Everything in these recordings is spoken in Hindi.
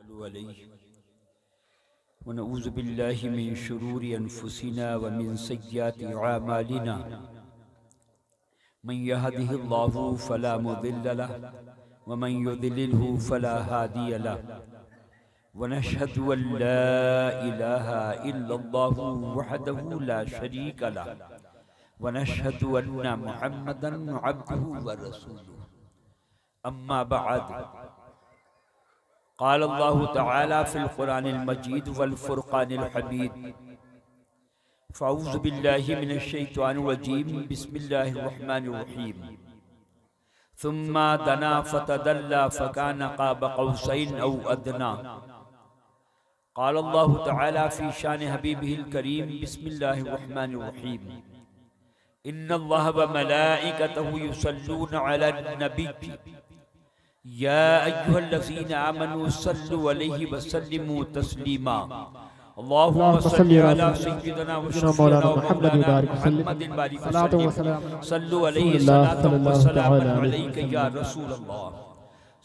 व नऊज़ु बिल्लाहि मिन शुरूरि अनफुसिना व मिन सय्यिआति अमालिना मन यहदिहिल्लाहु फला मुदिल्ल लहु व मन युद्लिलहु फला हादिय लहु व नशहदु अन ला इलाहा इल्लल्लाहु वहदहु ला शरीक लहु व नशहदु अन्ना मुहम्मदन अब्दुहु व रसूलुहु अम्मा बअद क़ाल अल्लाहु तआला फ़िल क़ुरानिल मजीद वल फ़ुरक़ानिल हमीद फ़अऊज़ु बिल्लाहि मिनश शैतानिर रजीम बिस्मिल्लाहिर रहमानिर रहीम सुम्मा दना फ़तदल्ला फ़कान क़ाब क़ौसैन औ अदना क़ाल अल्लाहु तआला फ़ी शान हबीबिहिल करीम बिस्मिल्लाहिर रहमानिर रहीम इन्नल्लाह व मलाइकतहु युसल्लूना अलन नबी या अय्युहल्लज़ीना आमनू सल्लु अलैहि व सल्लिमू तस्लीमा अल्लाहुम्मा सल्लि अला सय्यिदिना व शफ़ीना व मौलाना मुहम्मदिन बारिक वसल्लिम सल्लु अलैहि सलातन व सलामन अलैका या रसूल अल्लाह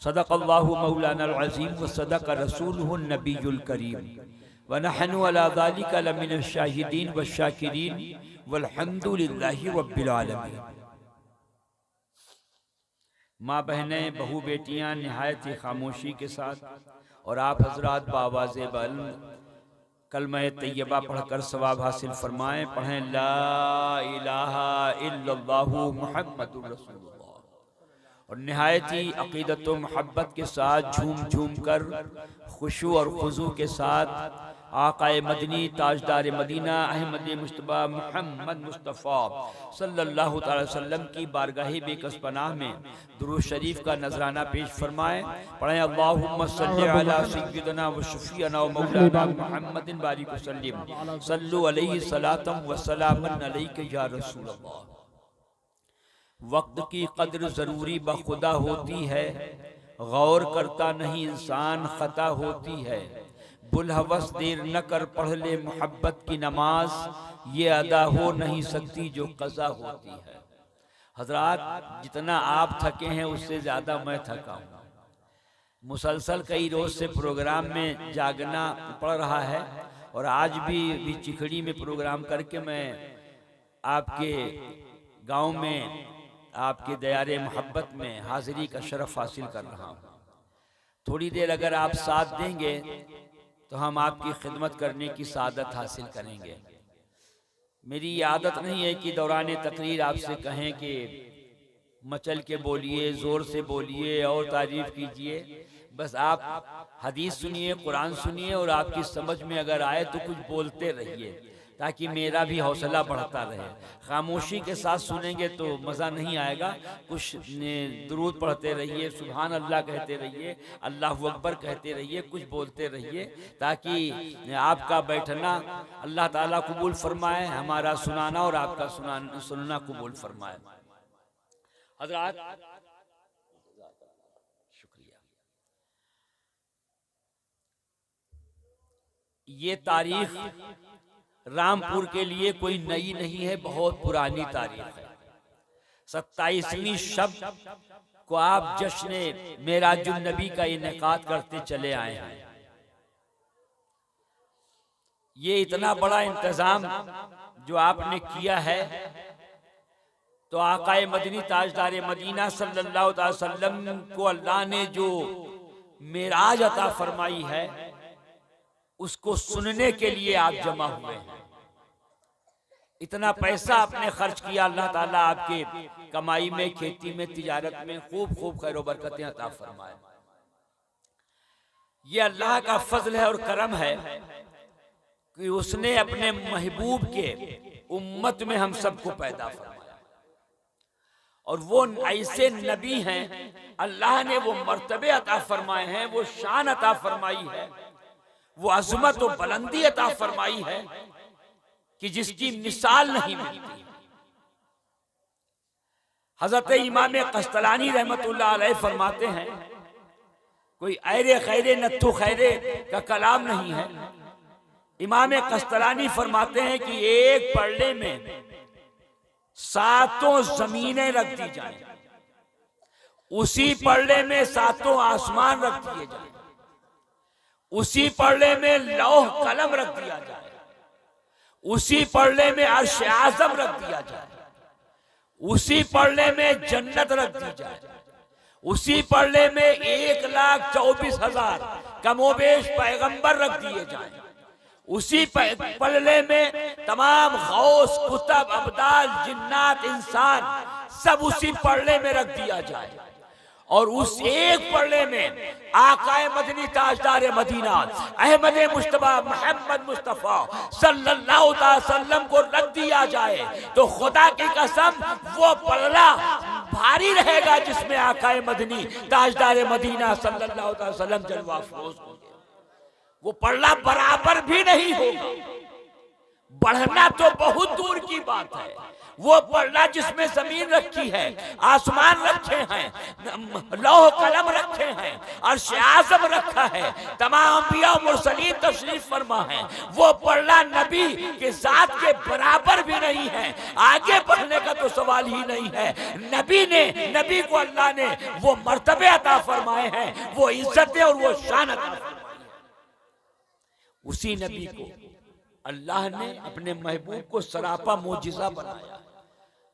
सदक़ल्लाहु मौलाना अज़ीम व सदक़ रसूलुहुन नबियुल करीम व नहनु अला ज़ालिका लमिनश शाहिदीन व शाकिरीन वल्हम्दुलिल्लाहि रब्बिल आलमीन। माँ बहनें, बहू बेटियां निहायत ही खामोशी के साथ और आप हजरात बावाज़े बुलंद कलमा तैयबा पढ़कर सवाब हासिल फरमाएं। पढ़ें ला इलाहा इल्लल्लाहु मुहम्मदुर रसूलुल्लाह और निहायत ही अक़ीदत व मोहब्बत के साथ झूम झूम कर खुशू और खुजू के साथ आक़ाए मदनी ताजदार मदीना अहमद मुस्तफ़ा मुहम्मद मुस्तफ़ा सल्लल्लाहु अलैहि वसल्लम की बारगाही बेकस पनाह में दुरूद शरीफ का नजराना पेश फरमाएं। पढ़ें अल्लाहुम्मा सल्लि अला सय्यिदिना व शफ़ीअना व मौलाना मुहम्मदिन बारिक वसल्लिम सल्लु अलैहि सलातम व सलामन अलैका या रसूल अल्लाह। वक्त की कद्र ज़रूरी बखुदा होती है, गौर करता नहीं इंसान खता होती है। बुलहवस देर न कर पढ़ ले मोहब्बत की नमाज, ये अदा हो नहीं सकती जो कज़ा होती है। हजरात, जितना आप थके हैं उससे ज़्यादा मैं थका हूँ। मुसलसल कई रोज़ से प्रोग्राम में जागना पड़ रहा है और आज भी चिखड़ी में प्रोग्राम करके मैं आपके गांव में आपके दयारे मोहब्बत में हाजिरी का शरफ हासिल कर रहा हूँ। थोड़ी देर अगर आप साथ देंगे तो हम आपकी खिदमत करने की सादत हासिल करेंगे। मेरी ये आदत नहीं है कि दौरान तकरीर आपसे कहें कि मचल के बोलिए, ज़ोर से बोलिए और तारीफ़ कीजिए। बस आप हदीस सुनिए, कुरान सुनिए और आपकी समझ में अगर आए तो कुछ बोलते रहिए ताकि मेरा भी हौसला बढ़ता रहे। खामोशी के साथ सुनेंगे तो मज़ा नहीं आएगा। कुछ दुरूद पढ़ते रहिए, सुभान अल्लाह कहते रहिए, अल्लाहु अकबर कहते रहिए, कुछ बोलते रहिए ताकि आपका बैठना अल्लाह ताला कबूल फरमाए, हमारा सुनाना और आपका सुनना कबूल फरमाए। हज़रात शुक्रिया। ये तारीख रामपुर के लिए कोई नई नहीं है, बहुत पुरानी तारीख है। 27वीं शब को आप जश्न मेराजुन नबी का इनेकाद करते चले आए हैं। ये इतना बड़ा इंतजाम जो आपने किया है तो आकाए मदनी ताजदार मदीना सल्लल्लाहु अलैहि वसल्लम को अल्लाह ने जो मेराज अता फरमाई है उसको सुनने के लिए आप जमा हुए हैं। इतना पैसा आपने खर्च किया, अल्लाह ताला आपके कमाई में, खेती में, तिजारत में खूब खूब खैर बरकतें अता फरमाए। ये अल्लाह का फजल है और करम है कि उसने अपने महबूब के उम्मत में हम सबको पैदा फरमाया और वो ऐसे नबी हैं, अल्लाह ने वो मर्तबे अता फरमाए हैं, वो शान अता फरमाई है, वो अज़मत और बुलंदी अता फरमाई है कि जिसकी मिसाल नहीं मिलती। हजरत इमाम कस्तलानी रहमतुल्लाह अलैह फरमाते हैं, कोई ऐरे खैरे नत्थु खैरे का कलाम नहीं है। इमाम कस्तलानी फरमाते हैं कि एक पलड़े में 7 जमीनें रख दी जाए, उसी पलड़े में 7 आसमान रख दिए जाए, उसी पलड़े में लौह कलम रख दिया जाए, उसी पलड़े में अर्श आज़म रख दिया जाए, उसी पलड़े में जन्नत रख दी जाए, उसी पलड़े में 1,24,000 कमोबेश पैगंबर रख दिए जाए, उसी पलड़े में तमाम गौस कुतब अब्दाल जिन्नात इंसान सब उसी पलड़े में रख दिया जाए, और उस एक पलड़े में आकाए मदनी ताजदार मदीना अहमद मुश्तबा मोहम्मद मुस्तफ़ा सल्लल्लाहु अलैहि वसल्लम को रख दिया जाए, तो खुदा की कसम वो पलड़ा भारी रहेगा जिसमें आकाए मदनी ताजदार मदीना सल्लल्लाहु अलैहि वसल्लम जलवा फरोज होंगे। वो पलड़ा बराबर भी नहीं होगा, बढ़ना तो बहुत दूर की बात है। वो पलड़ा जिसमें जमीन रखी है, आसमान रखे हैं, लौह कलम रखे हैं, अर्श आज़म रखा है, तमाम अंबिया मुरसलीन तशरीफ फरमा है, वो पलड़ा नबी के साथ के बराबर भी नहीं है। आगे बढ़ने का तो सवाल ही नहीं है। नबी को अल्लाह ने वो मर्तबे अता फरमाए हैं, वो इज्जत और वो शान अता फरमाई है। उसी नबी को अल्लाह ने अपने महबूब को सरापा मोजिजा बनाया।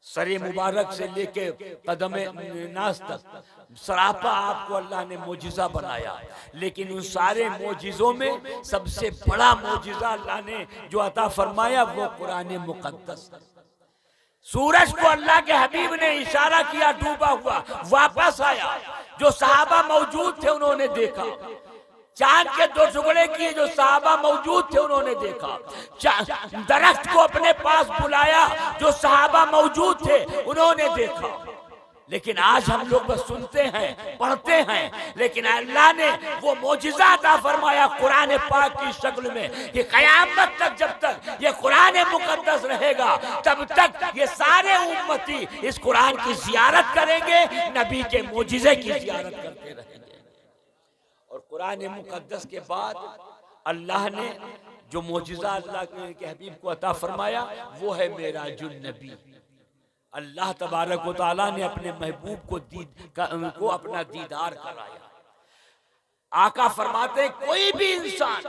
सरे मुबारक से लेके कदमे नास तक सरापा आपको अल्लाह ने मोजिजा बनाया, लेकिन उन सारे मोजिजों में सबसे बड़ा मोजिजा अल्लाह ने जो अता फरमाया वो कुरान मुकद्दस। सूरज को अल्लाह के हबीब ने इशारा किया, डूबा हुआ वापस आया, जो सहाबा मौजूद थे उन्होंने देखा। चांद के 2 टुकड़े किए, जो सहाबा मौजूद थे उन्होंने देखा। दरख्त को अपने पास बुलाया, जो सहाबा मौजूद थे उन्होंने देखा। लेकिन आज हम लोग बस सुनते हैं, पढ़ते हैं, लेकिन अल्लाह ने वो मोजिज़ा अता फरमाया कुरान पाक की शक्ल में कि क़यामत तक जब तक ये कुरान मुक़द्दस रहेगा तब तक ये सारे उम्मती इस कुरान की ज़ियारत करेंगे, नबी के मोजिज़े की ज़ियारत करते रहेंगे। और कुरान मुकद्दस के बाद अल्लाह ने जो मोजिज़ा अल्लाह के हबीब को अता फरमाया वो है मेराजुन नबी। अल्लाह तबारक व तआला ने अपने महबूब को अपना दीदार कराया। आका फरमाते कोई भी इंसान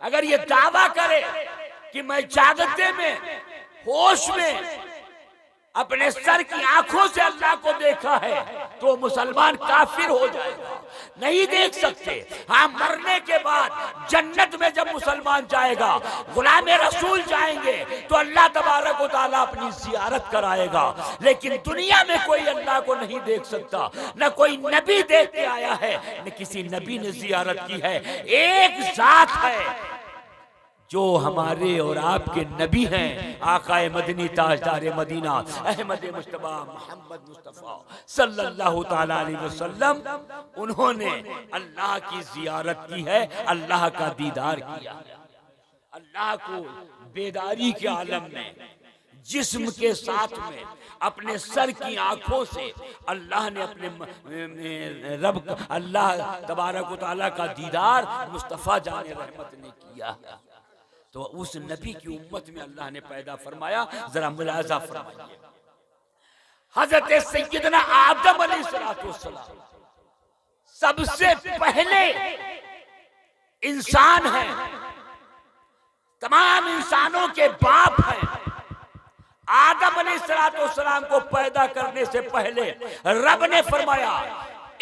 अगर ये दावा करे कि मैं जागते में होश में अपने सर की आंखों से अल्लाह को देखा है तो मुसलमान काफिर हो जाएगा। नहीं देख सकते। हाँ, मरने के बाद जन्नत में जब मुसलमान जाएगा, गुलाम रसूल जाएंगे तो अल्लाह तबारक व तआला अपनी जियारत कराएगा। लेकिन दुनिया में कोई अल्लाह को नहीं देख सकता, न कोई नबी देख के आया है, न किसी नबी ने जियारत की है। एक जात है जो हमारे और आपके नबी हैं, आकाए मदनी ताजदार मदीना अहमद मुश्तबा मोहम्मद मुस्तफ़ा सल्लल्लाहु ताला अलैहि वसल्लम। उन्होंने अल्लाह की जियारत की है, अल्लाह का दीदार किया। अल्लाह को बेदारी के आलम में जिस्म के साथ में अपने सर की आंखों से अल्लाह ने अपने रब अल्लाह तबारक व तआला का दीदार मुस्तफ़ा जाने रहमत ने किया। तो उस नबी की उम्मत में अल्लाह ने पैदा फरमाया। जरा मुलाजा फरमाइए, हजरत सैयदना आदम अलैहिस्सलाम सबसे पहले इंसान है, तमाम इंसानों के बाप हैं। आदम अलैहिस्सलाम को पैदा करने से पहले रब ने फरमाया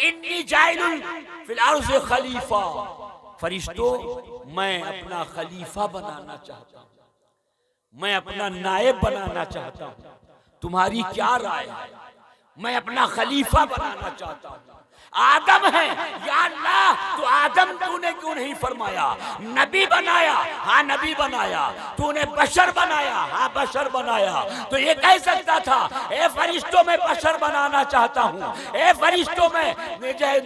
इन्नी जाइलुन फिल अर्ज़ खलीफा, फरिश्तों मैं अपना खलीफा बनाना चाहता हूं, मैं अपना नायब बनाना चाहता हूं। तुम्हारी क्या राय है? मैं अपना खलीफा बनाना चाहता हूं। आदम है, या अल्लाह तो आदम तूने क्यों नहीं फरमाया नबी बनाया? हाँ नबी बनाया। तूने बशर बनाया? हाँ बशर बनाया। तो ये कह सकता था ए फरिश्तों में बशर बनाना चाहता हूँ, ए फरिश्तों में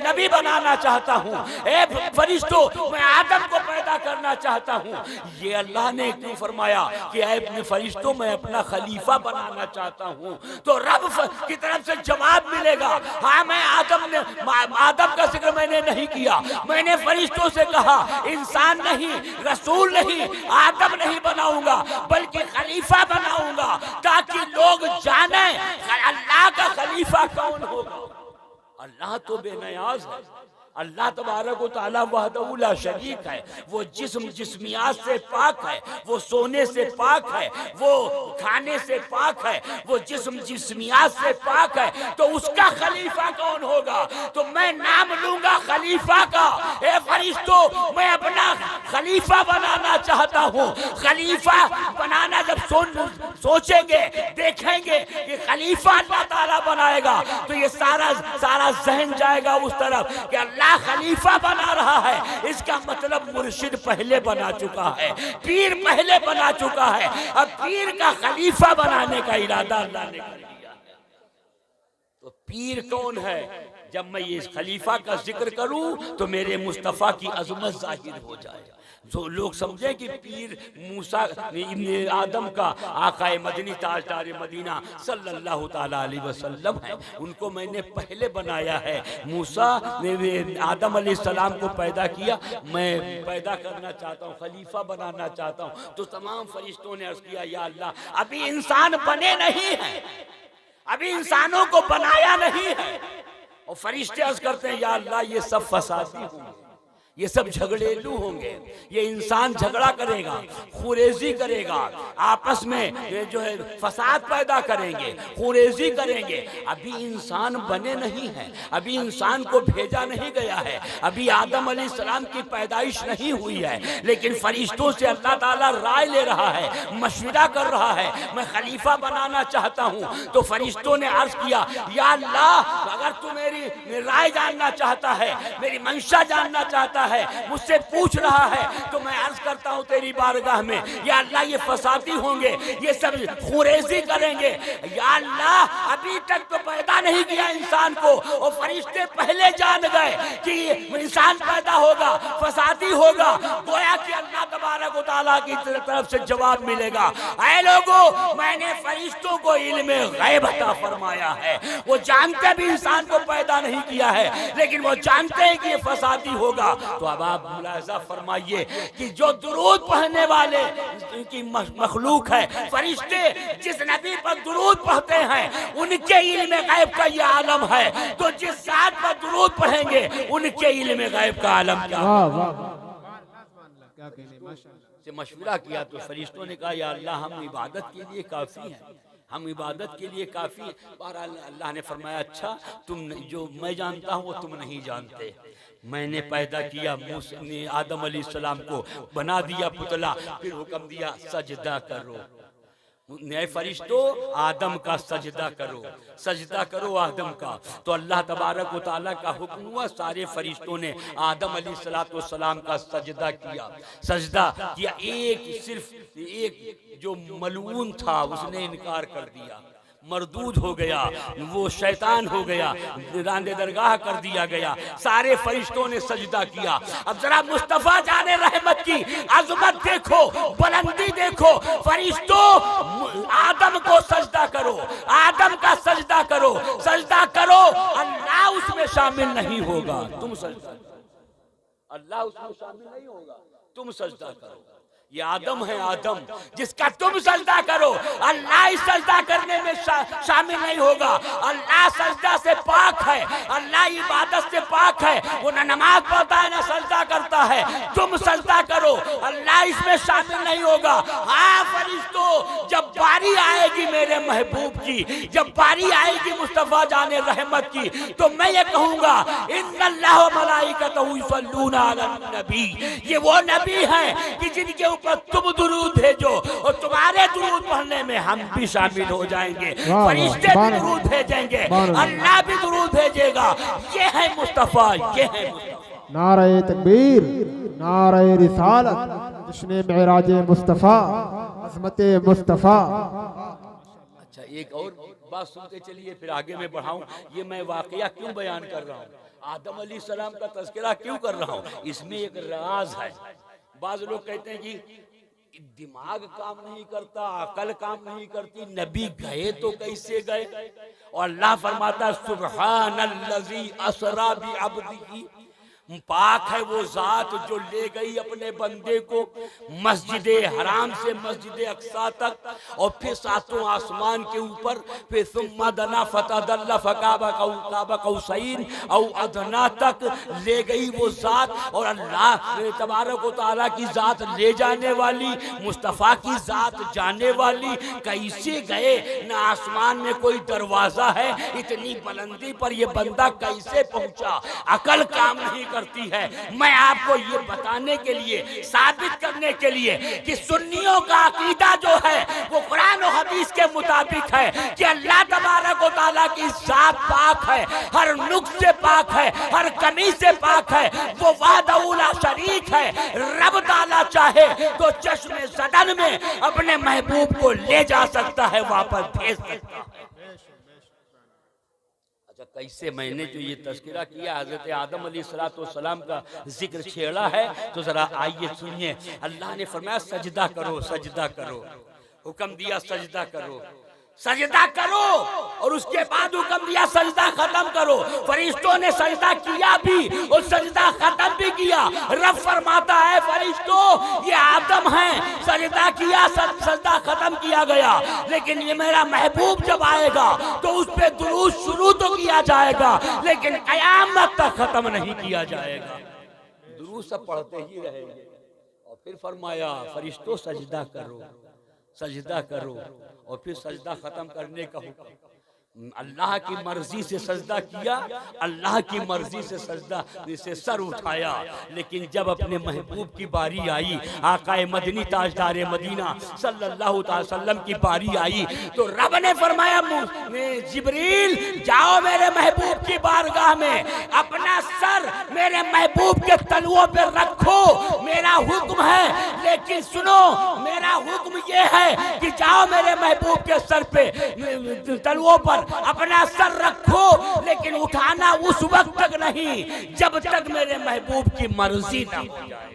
नबी बनाना चाहता हूँ, ए फरिश्तों मैं आदम को पैदा करना चाहता हूँ। ये अल्लाह ने क्यों फरमाया कि ए फरिश्तों मैं अपना खलीफा बनाना चाहता हूँ? तो रब की तरफ से जवाब मिलेगा, हाँ मैं आदम का जिक्र मैंने नहीं किया, मैंने फरिश्तों से कहा इंसान नहीं, रसूल नहीं, आदम नहीं बनाऊंगा बल्कि खलीफा बनाऊंगा ताकि लोग जाने अल्लाह का खलीफा कौन होगा। अल्लाह तो बेनियाज है, अल्लाह तबारक व तआला वहदहू ला शरीक है। वो जिस्मियात से पाक है, वो सोने से पाक है, वो खाने से पाक है, वो जिस्मियात से पाक है। तो उसका खलीफा कौन होगा? तो मैं नाम लूंगा खलीफा का। ए फरिश्तों, मैं अपना खलीफा बनाना चाहता हूँ। खलीफा बनाना जब सोचेंगे, देखेंगे कि खलीफा अल्लाह ताला बनाएगा, तो ये सारा जहन जाएगा उस तरफ कि अल्लाह खलीफा बना रहा है। इसका मतलब मुर्शिद पहले बना चुका है, पीर पहले बना चुका है। अब पीर का खलीफा बनाने का इरादा अल्लाह ने कर लिया है। तो पीर कौन है? जब मैं ये खलीफा का जिक्र करूं तो मेरे मुस्तफ़ा की अजमत जाहिर हो जाए। जो लोग समझे कि पीर मूसा इब्न आदम का आकाए मदनी ताजदार मदीना सल्लल्लाहु ताला अलैहि वसल्लम है, उनको मैंने पहले बनाया है। मूसा ने आदम अलैहिस्सलाम को पैदा किया, मैं पैदा करना चाहता हूँ, खलीफा बनाना चाहता हूँ। तो तमाम फरिश्तों ने अर्ज़ किया, या अल्लाह, अभी इंसान बने नहीं हैं, अभी इंसानों को बनाया नहीं है। और फरिश्ते अर्ज़ करते हैं, या अल्लाह, ये सब फसादी होंगे, ये सब झगड़ेलू होंगे, ये इंसान झगड़ा करेगा, खुरेजी करेगा, आपस में जो है फसाद पैदा करेंगे, खुरेजी करेंगे। अभी इंसान बने नहीं हैं, अभी इंसान को भेजा नहीं गया है, अभी आदम अलैहिस्सलाम की पैदाइश नहीं हुई है। लेकिन फरिश्तों से अल्लाह ताला राय ले रहा है, मशविरा कर रहा है, मैं खलीफा बनाना चाहता हूँ। तो फरिश्तों ने अर्ज किया, या अल्लाह, अगर तू मेरी राय जानना चाहता है, मेरी मंशा जानना चाहता है, मुझसे पूछ रहा है, तो मैं अर्ज करता हूं तेरी बारगाह में, या अल्लाह, ये फसादी होंगे, ये सब खुरेजी करेंगे। या अल्लाह, अभी तक तो पैदा नहीं किया इंसान को, और फरिश्ते पहले जान गए कि इंसान पैदा होगा, फसादी होगा। गोया कि अल्लाह तबारक व तआला की तरफ से जवाब मिलेगा, ऐ लोगों, मैंने फरिश्तों को इल्म गैब अता फरमाया है। वो जानते भी इंसान को पैदा नहीं किया है, लेकिन वो जानते हैं कि ये फसादी होगा। तो अब आप मुलाहिजा फरमाइए कि जो दुरूद पढ़ने वाले की मखलूक है, फरिश्ते जिस नबी पर दुरूद पढ़ते हैं, उनके इल्म गैब का ये आलम है। तो जिस साथ पर दुरूद पढ़ेंगे, उनके इल्म गैब का आलम क्या से मशवरा किया। तो फरिश्तों ने कहा, या अल्लाह, हम इबादत के लिए काफ़ी हैं, हम इबादत के लिए काफ़ी। बहरहाल अल्लाह ने फरमाया, अच्छा, तुम जो मैं जानता हूँ वो तुम नहीं जानते। मैंने पैदा किया आदम अलैहिस्सलाम को, बना दिया पुतला, फिर हुक्म दिया सजदा करो। नए फरिश्तों, आदम का सजदा करो, सजदा करो आदम का। तो अल्लाह तबारक व तआला का हुक्म हुआ, सारे फरिश्तों ने आदम अलैहिस्सलाम का सजदा किया। सजदा किया, सिर्फ एक जो मलऊन था उसने इनकार कर दिया, मरदूद हो गया, वो शैतान हो गया, रांदे दरगाह कर दिया गया। सारे फरिश्तों ने सजदा किया। अब जरा मुस्तफा जाने रहमत की अजमत देखो, बुलंदी देखो। फरिश्तों, आदम को सजदा करो, आदम का सजदा करो, सजदा करो। अल्लाह उसमें शामिल नहीं होगा, तुम सजदा, अल्लाह उसमें शामिल नहीं होगा, तुम सजदा करो। ये आदम है, आदम जिसका तुम सजदा करो, अल्लाह इस सजदा करने में शामिल नहीं होगा। अल्लाह सजदा से पाक है, अल्लाह इबादत से पाक है। वो ना नमाज पढ़ता है ना सजदा करता है। तुम सजदा करो, अल्लाह इसमें शामिल नहीं होगा। हाँ फरिश्तों, जब बारी आएगी मेरे महबूब की, जब बारी आएगी मुस्तफा जाने रहमत की, तो मैं ये कहूंगा, इन्नल्लाह व मलाइकतहू युसल्लूना अलन नबी। ये वो नबी हैं कि जिनके पर तुम दुरूद भेजो, और तुम्हारे दुरूद पढ़ने में हम भी शामिल हो जाएंगे। फरिश्ते भी दुरूद भेजेंगे, अल्लाह भी दुरूद भेजेगा। ये है मुस्तफा, ये है मुस्तफा। नारे तकबीर, नारे रिसालत, जश्न मेराज मुस्तफा, अज़मत मुस्तफा। अच्छा, एक और बात सुनते चलिए, फिर आगे मैं बढ़ाऊं। ये मैं वाकया क्यों बयान कर रहा हूँ, आदम अलैहिस्सलाम का तज़किरा क्यों कर रहा हूँ, इसमें एक राज है। बाज लोग कहते हैं कि दिमाग काम नहीं करता, अकल काम नहीं करती, नबी गए तो कैसे गए। और अल्लाह फरमाता, सुब्हानल्लज़ी असरा बिअब्दिही, पाक है वो जात जो ले गई अपने बंदे को मस्जिद हराम से मस्जिद अक्सा तक और फिर सातों आसमान के ऊपर, फिर सुम्मा दना फतदल्ला फकाबा कौसैन और अदना तक ले गई वो जात। और अल्लाह तबारक व तआला की जात ले जाने वाली, मुस्तफ़ा की जात जाने वाली, कैसे गए? न आसमान में कोई दरवाजा है, इतनी बुलंदी पर ये बंदा कैसे पहुंचा? अकल काम नहीं करती है। मैं आपको ये बताने के लिए, साबित करने के लिए कि सुन्नियों का अकीदा जो है वो कुरान और हदीस के मुताबिक है कि अल्लाह तबारक व तआला की जात पाक है, हर नुक्स से पाक है, हर कमी से पाक है। वो वादउला शरीक है। रब ताला चाहे तो चश्मे सदन में अपने महबूब को ले जा सकता है, वापस भेज सकता है। अच्छा, कैसे मैंने जो ये तस्करा किया, हजरत आदम अलैहिस्सलाम का जिक्र छेड़ा है, तो जरा आइए सुनिए। अल्लाह ने फरमाया सजदा करो, सजदा करो, हुक्म दिया सजदा करो, सजदा करो, और उसके बाद हुक्म दिया सजदा खत्म करो। फरिश्तों ने सजदा किया भी और सजदा खत्म भी किया। रब फरमाता है फरिश्तों ये आदम है, सजदा किया, सजदा खत्म किया गया, लेकिन ये मेरा महबूब जब आएगा तो उस पे दुरूद शुरू तो किया जाएगा, लेकिन कयामत तक खत्म नहीं किया जाएगा। दुरूद सब पढ़ते ही रहेंगे। और फिर फरमाया फरिश्तों सजदा करो, सजदा करो, और फिर सजदा खत्म करने का हुक्म। अल्लाह की मर्जी से सजदा किया, अल्लाह की मर्जी से सजदा से सर उठाया। लेकिन जब अपने महबूब की बारी आई, आकाए मदनी ताजदार मदीना सल्लल्लाहु अलैहि वसल्लम की बारी आई, तो रब ने फरमाया जिब्रील जाओ मेरे महबूब की बारगाह में, अपना सर मेरे महबूब के तलुओं पर रखो, मेरा हुक्म है। लेकिन सुनो, मेरा हुक्म ये है कि जाओ मेरे महबूब के सर पे तलुओं पर अपना सर रखो, लेकिन उठाना उस वक्त तक नहीं जब तक मेरे महबूब की मर्जी ना हो जाए।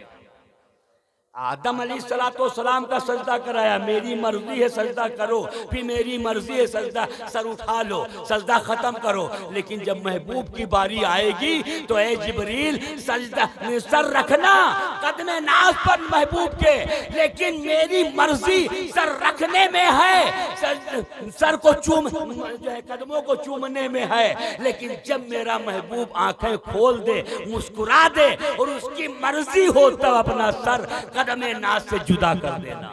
आदम अलैहिस्सलाम का सजदा कराया, मेरी मर्जी है सजदा करो, फिर मेरी मर्जी है सजदा, सर उठा लो, सजदा खत्म करो। लेकिन जब महबूब की बारी आएगी तो ए जिब्रील सजदा सर रखना कदमे नाज पर महबूब के, लेकिन मेरी मर्जी सर रखने में है, सर को चूम जो है कदमों को चूमने में है। लेकिन जब मेरा महबूब आंखें खोल दे, मुस्कुरा दे और उसकी मर्जी हो तब अपना सर कदमे नाज से जुदा कर देना।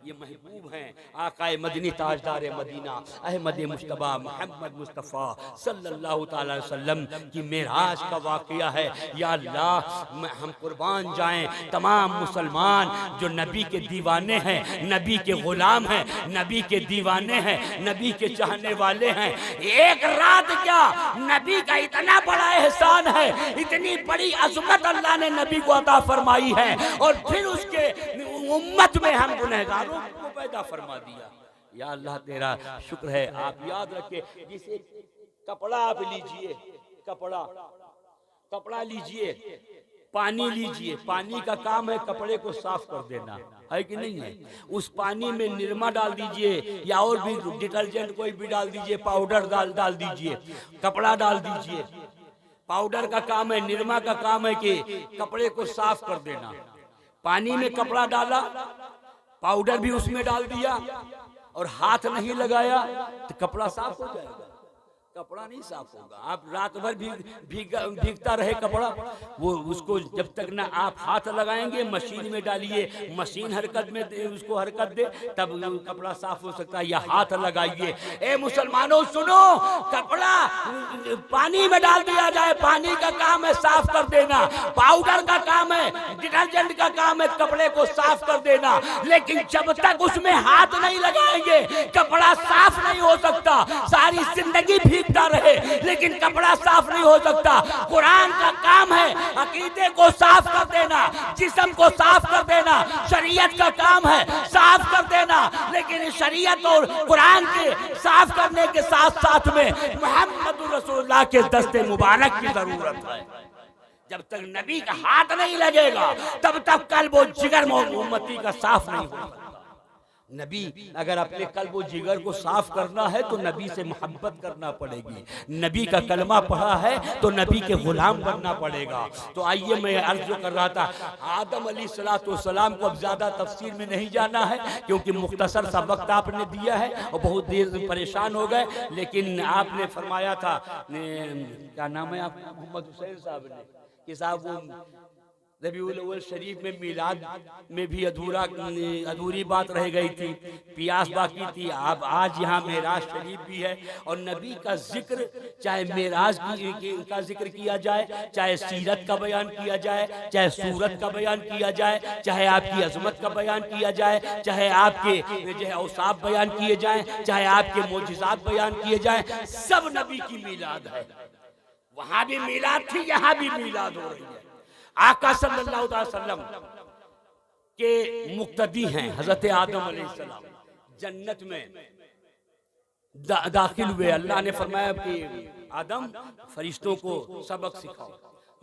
ये महबूब हैं आकाए मदनी ताजदार मदीना अहमद मुश्तबा मोहम्मद मुस्तफ़ा सल्लल्लाहु ताला अलैहि वसल्लम की मेराज का वाक़या है। या अल्लाह हम कुर्बान जाएं तमाम मुसलमान जो नबी के दीवाने हैं, नबी के गुलाम हैं, नबी के दीवाने हैं, नबी के चाहने वाले हैं। एक रात क्या नबी का इतना बड़ा एहसान है, इतनी बड़ी अज़मत अल्लाह ने नबी को अता फरमाई है, और फिर उसके उम्मत में हम गुनहगारों को पैदा फरमा दिया। या अल्लाह तेरा शुक्र है। आप याद रखे, जिसे कपड़ा आप लीजिए, कपड़ा लीजिए, पानी लीजिए, पानी का काम है कपड़े को साफ कर देना, है कि नहीं है? उस पानी में निरमा डाल दीजिए या और भी डिटर्जेंट कोई भी डाल दीजिए, पाउडर डाल दीजिए, कपड़ा डाल दीजिए। पाउडर का काम है, निरमा का काम है कि कपड़े को साफ कर देना। पानी में कपड़ा डाला, पाउडर भी उसमें डाल दिया और हाथ नहीं लगाया तो कपड़ा साफ हो जाएगा? कपड़ा नहीं साफ होगा। आप रात भर भीगता रहे कपड़ा, वो उसको जब तक ना आप हाथ लगाएंगे, मशीन में डालिए, मशीन हरकत में उसको हरकत दे, तब कपड़ा साफ हो सकता है। या हाथ लगाइए। ए मुसलमानों सुनो, कपड़ा पानी में डाल दिया जाए, पानी का काम है साफ कर देना, पाउडर का काम है, डिटर्जेंट का काम है कपड़े को साफ कर देना। लेकिन जब तक उसमें हाथ नहीं लगाएंगे कपड़ा साफ नहीं हो सकता। सारी जिंदगी भीगता रहे लेकिन कपड़ा साफ नहीं हो सकता। कुरान का काम है अकीदे को साफ कर देना, जिस्म को साफ कर देना। शरीयत का काम है साफ कर देना, लेकिन शरीयत और कुरान के साफ करने के साथ साथ में मोहम्मद रसूलुल्लाह के दस्ते मुबारक की जरूरत है। जब तक नबी का हाथ नहीं लगेगा तब तक कल्ब और जिगर उम्मती का साफ नहीं होगा। नबी अगर अपने कल्ब व जिगर को साफ करना है तो नबी से मोहब्बत करना पड़ेगी। नबी का कलमा पढ़ा है तो नबी के गुलाम बनना पड़ेगा। तो आइए मैं अर्ज जो कर रहा था, आदम अलैहिस्सलाम को अब ज्यादा तफसीर में नहीं जाना है क्योंकि मुख्तसर सा वक्त आपने दिया है और बहुत देर परेशान हो गए। लेकिन आपने फरमाया था, क्या नाम है आपका, मोहम्मद हुसैन साहब ने, कि साहब वो रबीउल अव्वल शरीफ में मिलाद में भी अधूरी बात रह गई थी, पियास बाकी थी। अब आज यहाँ मेराज शरीफ भी है और नबी का जिक्र, चाहे मेराज का जिक्र किया जाए, चाहे सीरत का बयान किया जाए, चाहे सूरत का बयान किया जाए, चाहे आपकी अजमत का बयान किया जाए, चाहे आपके जो है औसाफ बयान किए जाए, चाहे आपके मोजिज़ात बयान किए जाए, सब नबी की मिलाद है। वहां भी मिलाद थी, यहाँ भी मिलाद हो रही है। आका सल्लल्लाहु अलैहि वसल्लम के मुक्तदी हैं हजरत आदम अलैहिस्सलाम, जन्नत में दाखिल हुए। अल्लाह ने फरमाया कि आदम, फरिश्तों को सबक सिखाओ,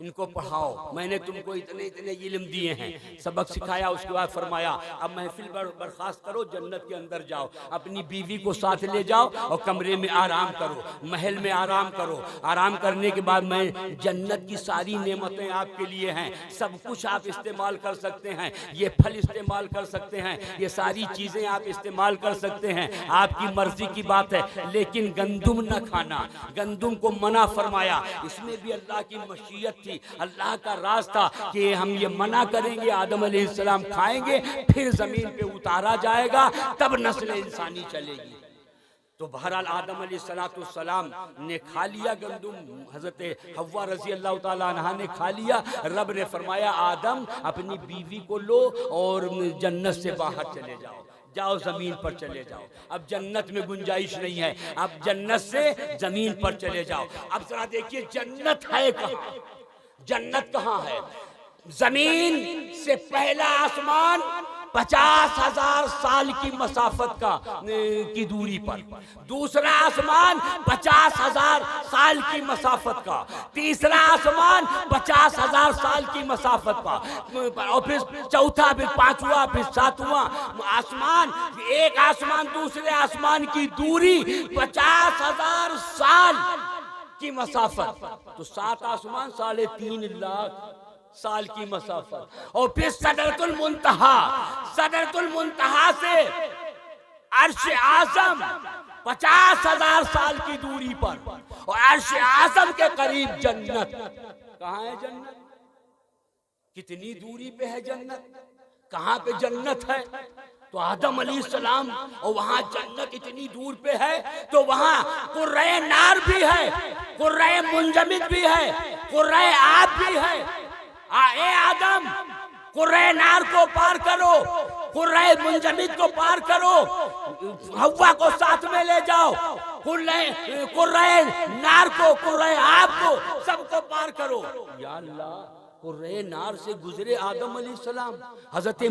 इनको पढ़ाओ, मैंने तुमको इतने इतने इल्म दिए हैं। सबक सिखाया, उसके बाद फरमाया अब महफिल बर्खास्त करो, जन्नत के अंदर जाओ, अपनी बीवी को साथ ले जाओ और कमरे में आराम करो, महल में आराम करो। आराम करने के बाद मैं जन्नत की सारी नेमतें आपके लिए हैं, सब कुछ आप इस्तेमाल कर सकते हैं, ये फल इस्तेमाल कर सकते हैं, ये सारी चीज़ें आप इस्तेमाल कर सकते हैं, आपकी मर्जी की बात है। लेकिन गंदुम न खाना, गंदुम को मना फरमाया। इसमें भी अल्लाह की मशीयत थी, अल्लाह का राज था कि हम ये मना करेंगे, आदम अलैहिस्सलाम खाएंगे, फिर जमीन पे उतारा जाएगा, तब नस्ल इंसानी चलेगी। तो बहरहाल आदम अलैहिस्सलाम ने खा लिया गंदुम, हजरत हव्वा रजी अल्लाह ताला अन्हा ने खा लिया। रब ने फरमाया आदम अपनी बीवी को लो और जन्नत से बाहर चले जाओ, जाओ जमीन पर चले जाओ। अब जन्नत में गुंजाइश नहीं है, अब जन्नत से जमीन पर चले जाओ। अब जरा देखिए जन्नत है कहाँ, जन्नत कहाँ है? जमीन से पहला आसमान 50,000 साल की मसाफत की दूरी पर, दूसरा आसमान 50,000 साल की मसाफत का, तीसरा आसमान 50,000 साल की मसाफत का, और फिर चौथा, फिर पांचवा, फिर सातवां आसमान। एक आसमान दूसरे आसमान की दूरी 50,000 साल की मसाफत, तो 7 आसमान 3.5 लाख साल की मसाफत। और फिर सदरतुल मुंतहा, सदरतुल मुंतहा से अर्श आज़म 50,000 साल की दूरी पर, और अर्श आज़म के करीब जन्नत। कहाँ है जन्नत? कितनी दूरी पे है जन्नत? कहाँ पे जन्नत है? तो आदम अलैहिस्सलाम, और वहां जन्नत इतनी दूर पे है, तो वहां कुर्रे नार भी है, कुर्रे मुंजमिद भी है, कुर्रे आब भी है। ए आदम, कुर्रे नार को पार करो, कुर्रे मुंजमिद को पार करो, हव्वा को साथ में ले जाओ, कुर्रे नार को, कुर्रे आब को, सबको पार करो। या अल्लाह, कुर्रे नार से गुजरे आदम अलैहिस्सलाम, हजरत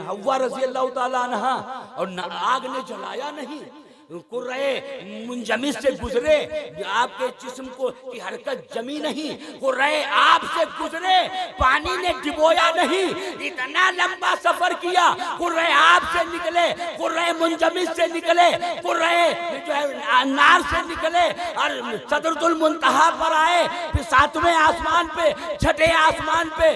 हव्वा रज़ी अल्लाह ताला अन्हा, और आग ने जलाया नहीं। कुर्रे मुंजमिद से गुजरे, आपके जिस्म को की हरकत जमी नहीं। कुर्रे आप से गुजरे, पानी ने डिबोया नहीं। इतना लंबा सफर किया, कुर्रे आप से निकले, कुर्रे मुंजमिद से निकले, कुर्रे जो है नार से निकले, और सदरतुल मुंतहा पर आए, फिर 7वें आसमान पे, 6ठे आसमान पे,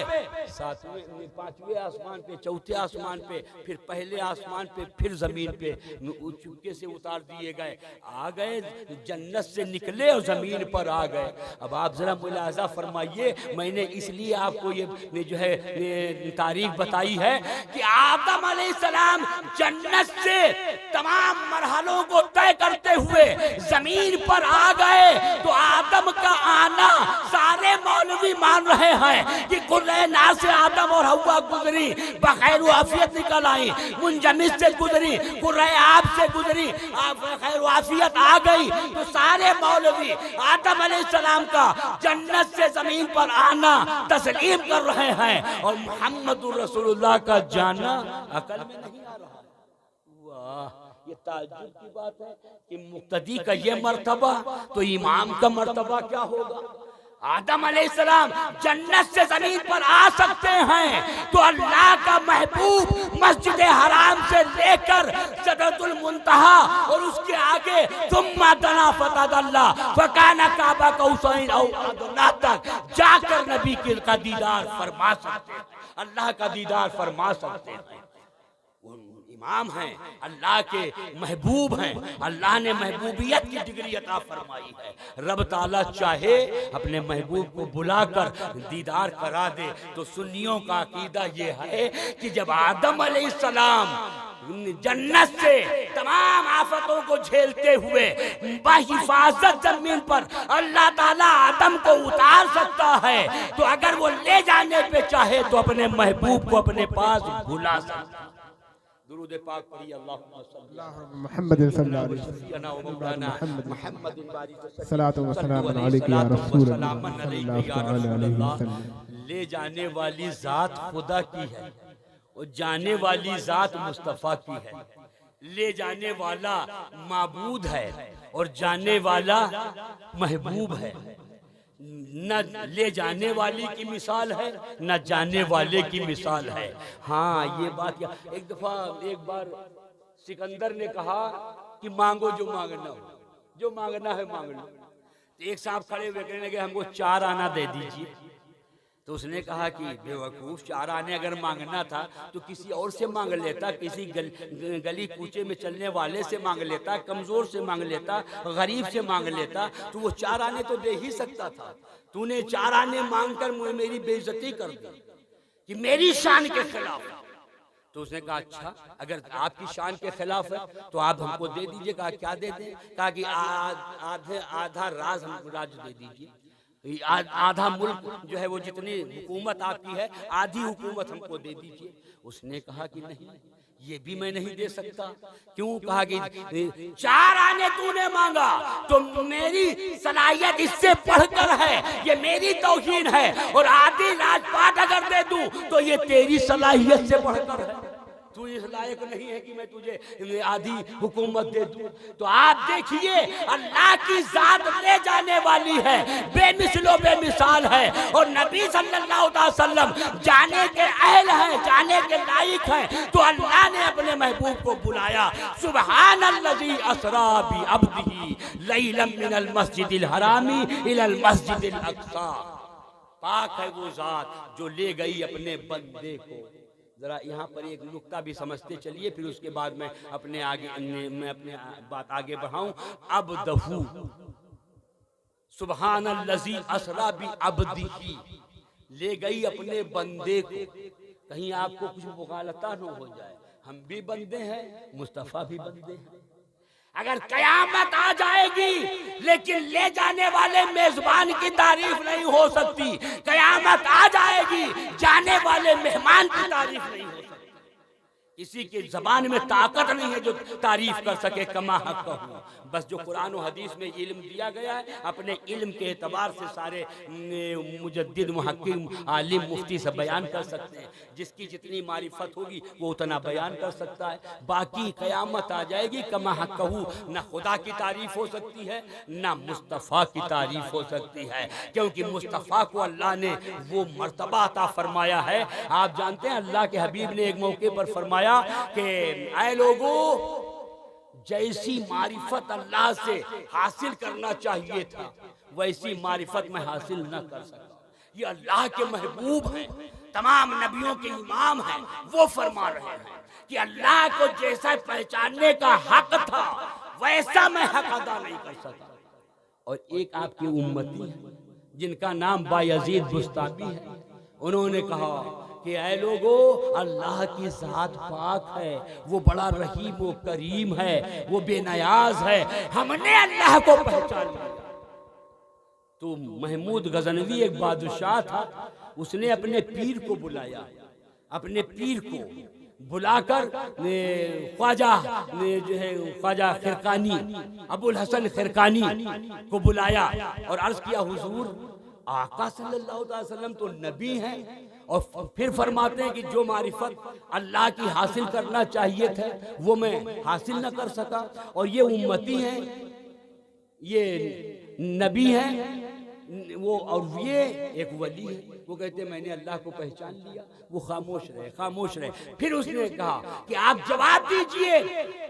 7वें 5वें आसमान पे, 4थे आसमान पे, फिर पहले आसमान पे, फिर जमीन पे चुपके से उतार दिए गए। आ गए, जन्नत से निकले और जमीन पर आ गए। अब आप जरा मुलाजा फरमाइए, मैंने इसलिए आपको ये जो है तारीख बताई है कि आदम अलैहिस्सलाम जन्नत से तमाम मरहलों को तय करते हुए जमीन पर आ गए। तो आदम का आना सारे मौलवी मान रहे हैं कि कुर्रे नार से आदम और हव्वा गुजरी, बखैर आफियत निकल आई, मुंजमिद से गुजरी, कुर्रे आब से गुजरी, खैर आफियत आ गई। तो सारे मौलवी आदम अलैहिस्सलाम का जन्नत से जमीन पर आना तस्लीम कर रहे हैं, और मुहम्मदुर रसूलुल्लाह का जाना अकल में नहीं आ रहा। वाह, ये ताज्जुब की बात है कि मुक्तदी का ये मर्तबा, तो इमाम का मर्तबा क्या होगा? आदम अलैहिस्सलाम जन्नत से जमीन पर आ सकते हैं तो अल्लाह का महबूब मस्जिद हराम से लेकर सिदरतुल मुंतहा और उसके आगे सुम्मा दना फतदल्ला फकाना काबा कौसैन औ अदना तक जाकर नबी का दीदार फरमा सकते हैं, अल्लाह का दीदार फरमा सकते हैं। इमाम हैं, अल्लाह के महबूब हैं, अल्लाह ने महबूबियत की डिग्री अता फरमाई है। रब ताला चाहे अपने महबूब को बुलाकर दीदार करा दे। तो सुन्नियों का अकीदा ये है कि जब आदम अलैहिस्सलाम जन्नत से तमाम आफतों को झेलते हुए बाहिफाजत जमीन पर अल्लाह ताला आदम को उतार सकता है, तो अगर वो ले जाने पे चाहे तो अपने महबूब को अपने पास बुला सकता है। दुरूद पाक पढ़िए, अल्लाहुम्मा सल्ली अला मुहम्मद सल्लल्लाहु अलैहि वसल्लम। ले जाने वाली जात खुदा की है और जाने वाली जात मुस्तफ़ा की है। ले जाने वाला माबूद है और जाने वाला महबूब है। न ले जाने वाली की मिसाल है, न जाने वाले की मिसाल है। हाँ, ये बात एक दफा एक बार सिकंदर ने कहा कि मांगो जो मांगना हो, जो मांगना है मांग लो। तो एक साहब खड़े हुए कहने लगे हमको 4 आना दे दीजिए। तो उसने कहा कि बेवकूफ़, 4 आने अगर मांगना था तो किसी और से मांग लेता, किसी गली कूचे में चलने वाले से मांग लेता, कमज़ोर से मांग लेता, गरीब से मांग लेता, तो वो 4 आने तो दे ही सकता था। तूने 4 आने मांगकर मेरी बेइज्जती कर दी कि मेरी शान के खिलाफ। तो उसने कहा अच्छा, अगर आपकी शान के खिलाफ है तो आप हमको दे दीजिए। कहा क्या दे दें? कहा कि आधा राज हमको राज्य दे दीजिए, आधा मुल्क जो है वो जितनी हुकूमत आपकी है आधी हुकूमत हमको दे दीजिए। उसने कहा कि नहीं, ये भी मैं नहीं दे सकता। क्यों? कहा कि 4 आने तूने मांगा तो मेरी सलाहियत इससे बढ़कर है, ये मेरी तौहीन है। और आधी राजपाट अगर दे दूं तो ये तेरी सलाहियत से बढ़कर है। तू इस लायक नहीं है कि मैं तुझे आधी हुकूमत दे दूं। तो आप देखिए, अल्लाह की जात ले जाने वाली है, बेमिसलो बेमिसाल है। और नबी सल्लल्लाहु अलैहि वसल्लम जाने के अहल हैं, जाने के लायक हैं। तो अल्लाह ने अपने महबूब को बुलाया, सुब्हानल्लज़ी अस्रा बि अब्दिही लैलन मिनल मस्जिदिल हरामी इलल मस्जिदिल अक़सा। पाक है वो जात जो ले गई अपने बंदे को। जरा यहाँ पर एक नुक्ता भी समझते चलिए, फिर उसके बाद मैं अपने बात आगे बढ़ाऊं। अब दफू सुब्हानल्लज़ी अस्रा बि अब्दिही, ले गई अपने बंदे को। कहीं आपको कुछ मुगालता न हो जाए, हम भी बंदे हैं, मुस्तफ़ा भी बंदे हैं। अगर कयामत आ जाएगी लेकिन ले जाने वाले मेजबान की तारीफ नहीं हो सकती, कयामत आ जाएगी जाने वाले मेहमान की तारीफ नहीं हो सकती। किसी की जबान में ताकत नहीं है जो तारीफ कर सके कमा हक कहूँ। बस जो कुरान और हदीस में इल्म दिया गया है, अपने इल्म के एतबार से सारे मुजद्दिद मुहक्किम आलिम मुफ्ती सब बयान कर सकते हैं। जिसकी जितनी मारिफत होगी वो उतना बयान कर सकता है। बाकी क़यामत आ जाएगी कमा हक कहूँ, न खुदा की तारीफ हो सकती है न मुस्तफ़ा की तारीफ हो सकती है, क्योंकि मुस्तफ़ा को अल्लाह ने वो मर्तबा अता फरमाया है। आप जानते हैं अल्लाह के हबीब ने एक मौके पर फरमाया कि ऐ लोगों, जैसी मारिफत अल्लाह से हासिल करना चाहिए था वैसी मारिफत मैं हासिल न कर सका। ये अल्लाह के महबूब हैं, तमाम नबियों के इमाम हैं। वो फरमा रहे हैं कि अल्लाह को जैसा पहचानने का हक था वैसा मैं हक अदा नहीं कर सका। और एक आपकी उम्मती है जिनका नाम बायजीद बुस्तामी है, उन्होंने कहा कि ऐ लोगों, अल्लाह की ज़ात पाक है, वो बड़ा रहीम व करीम है, वो बेनयाज है, हमने अल्लाह को पहचान लिया। तो महमूद गजनवी एक बादशाह था, उसने अपने पीर को बुलाया, अपने पीर को बुलाकर ख्वाजा जो है ख्वाजा खिरकानी, अबुल हसन खिरकानी को बुलाया और अर्ज किया, हुजूर आका सल्लल्लाहु अलैहि वसल्लम तो नबी हैं और फिर फरमाते हैं कि जो मारिफत अल्लाह की हासिल करना चाहिए था वो मैं हासिल न कर सका, और ये उम्मती हैं, ये नबी हैं वो, और ये एक वली है। वो कहते मैंने अल्लाह को पहचान लिया। वो खामोश रहे, खामोश रहे। फिर उसने कहा कि आप जवाब दीजिए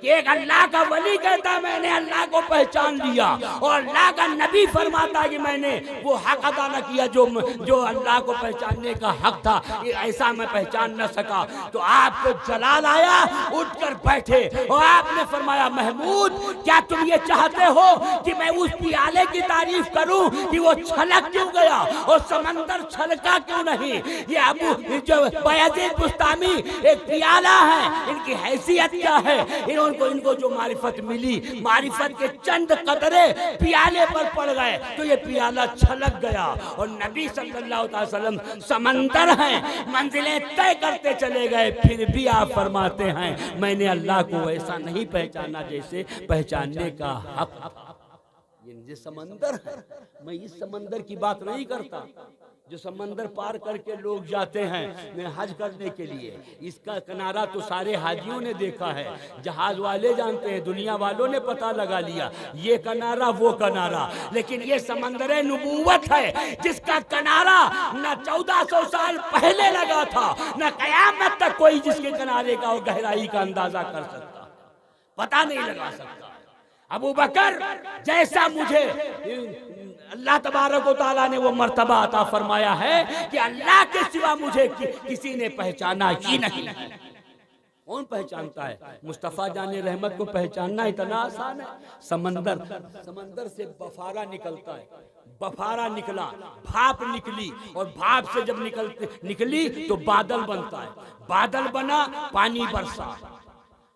कि एक अल्लाह का वली कहता मैंने अल्लाह को पहचान लिया और अल्लाह का नबी फरमाता कि मैंने वो हक अदा न किया जो अल्लाह को पहचानने का हक था, ऐसा मैं पहचान न सका। तो आपको जलाल आया, उठकर बैठे और आपने फरमाया महमूद क्या तुम ये चाहते हो कि मैं उस पियाले की तारीफ करूं कि वो छलक क्यों गया और समंदर छलका क्यों नहीं? ये अबू जो बयाजीद बुस्तामी एक पियाला है, इनकी हैसियत क्या है? इनको जो मारिफत मिली, मारिफत के चंद कतरे पियाले पर पड़ गए तो ये पियाला छलक गया। और नबी सल्लल्लाहु अलैहि वसल्लम समंदर हैं, मंजिलें तय करते चले गए, फिर भी आप फरमाते हैं मैंने अल्लाह को ऐसा नहीं पहचाना जैसे पहचानने का हक। ये समंदर है। मैं इस समंदर की बात नहीं करता जो समंदर पार करके लोग जाते हैं हज करने के लिए। इसका किनारा तो सारे हाजियों ने देखा है, जहाज वाले जानते हैं, दुनिया वालों ने पता लगा लिया ये किनारा वो किनारा। लेकिन ये समंदर नबूवत है जिसका किनारा न 1400 साल पहले लगा था, न कयामत तक कोई जिसके किनारे का और गहराई का अंदाजा कर सकता, पता नहीं लगा सकता। अबू बकर जैसा मुझे अल्लाह तबारक व तआला ने वो मर्तबा अता फरमाया है कि अल्लाह के सिवा मुझे किसी ने पहचाना ही नहीं। कौन पहचानता है? मुस्तफ़ा जाने रहमत को पहचानना इतना आसान है। समंदर से बफारा निकलता है, बफारा निकला, भाप निकली और भाप से जब निकली तो बादल बनता है, बादल बना, पानी बरसा,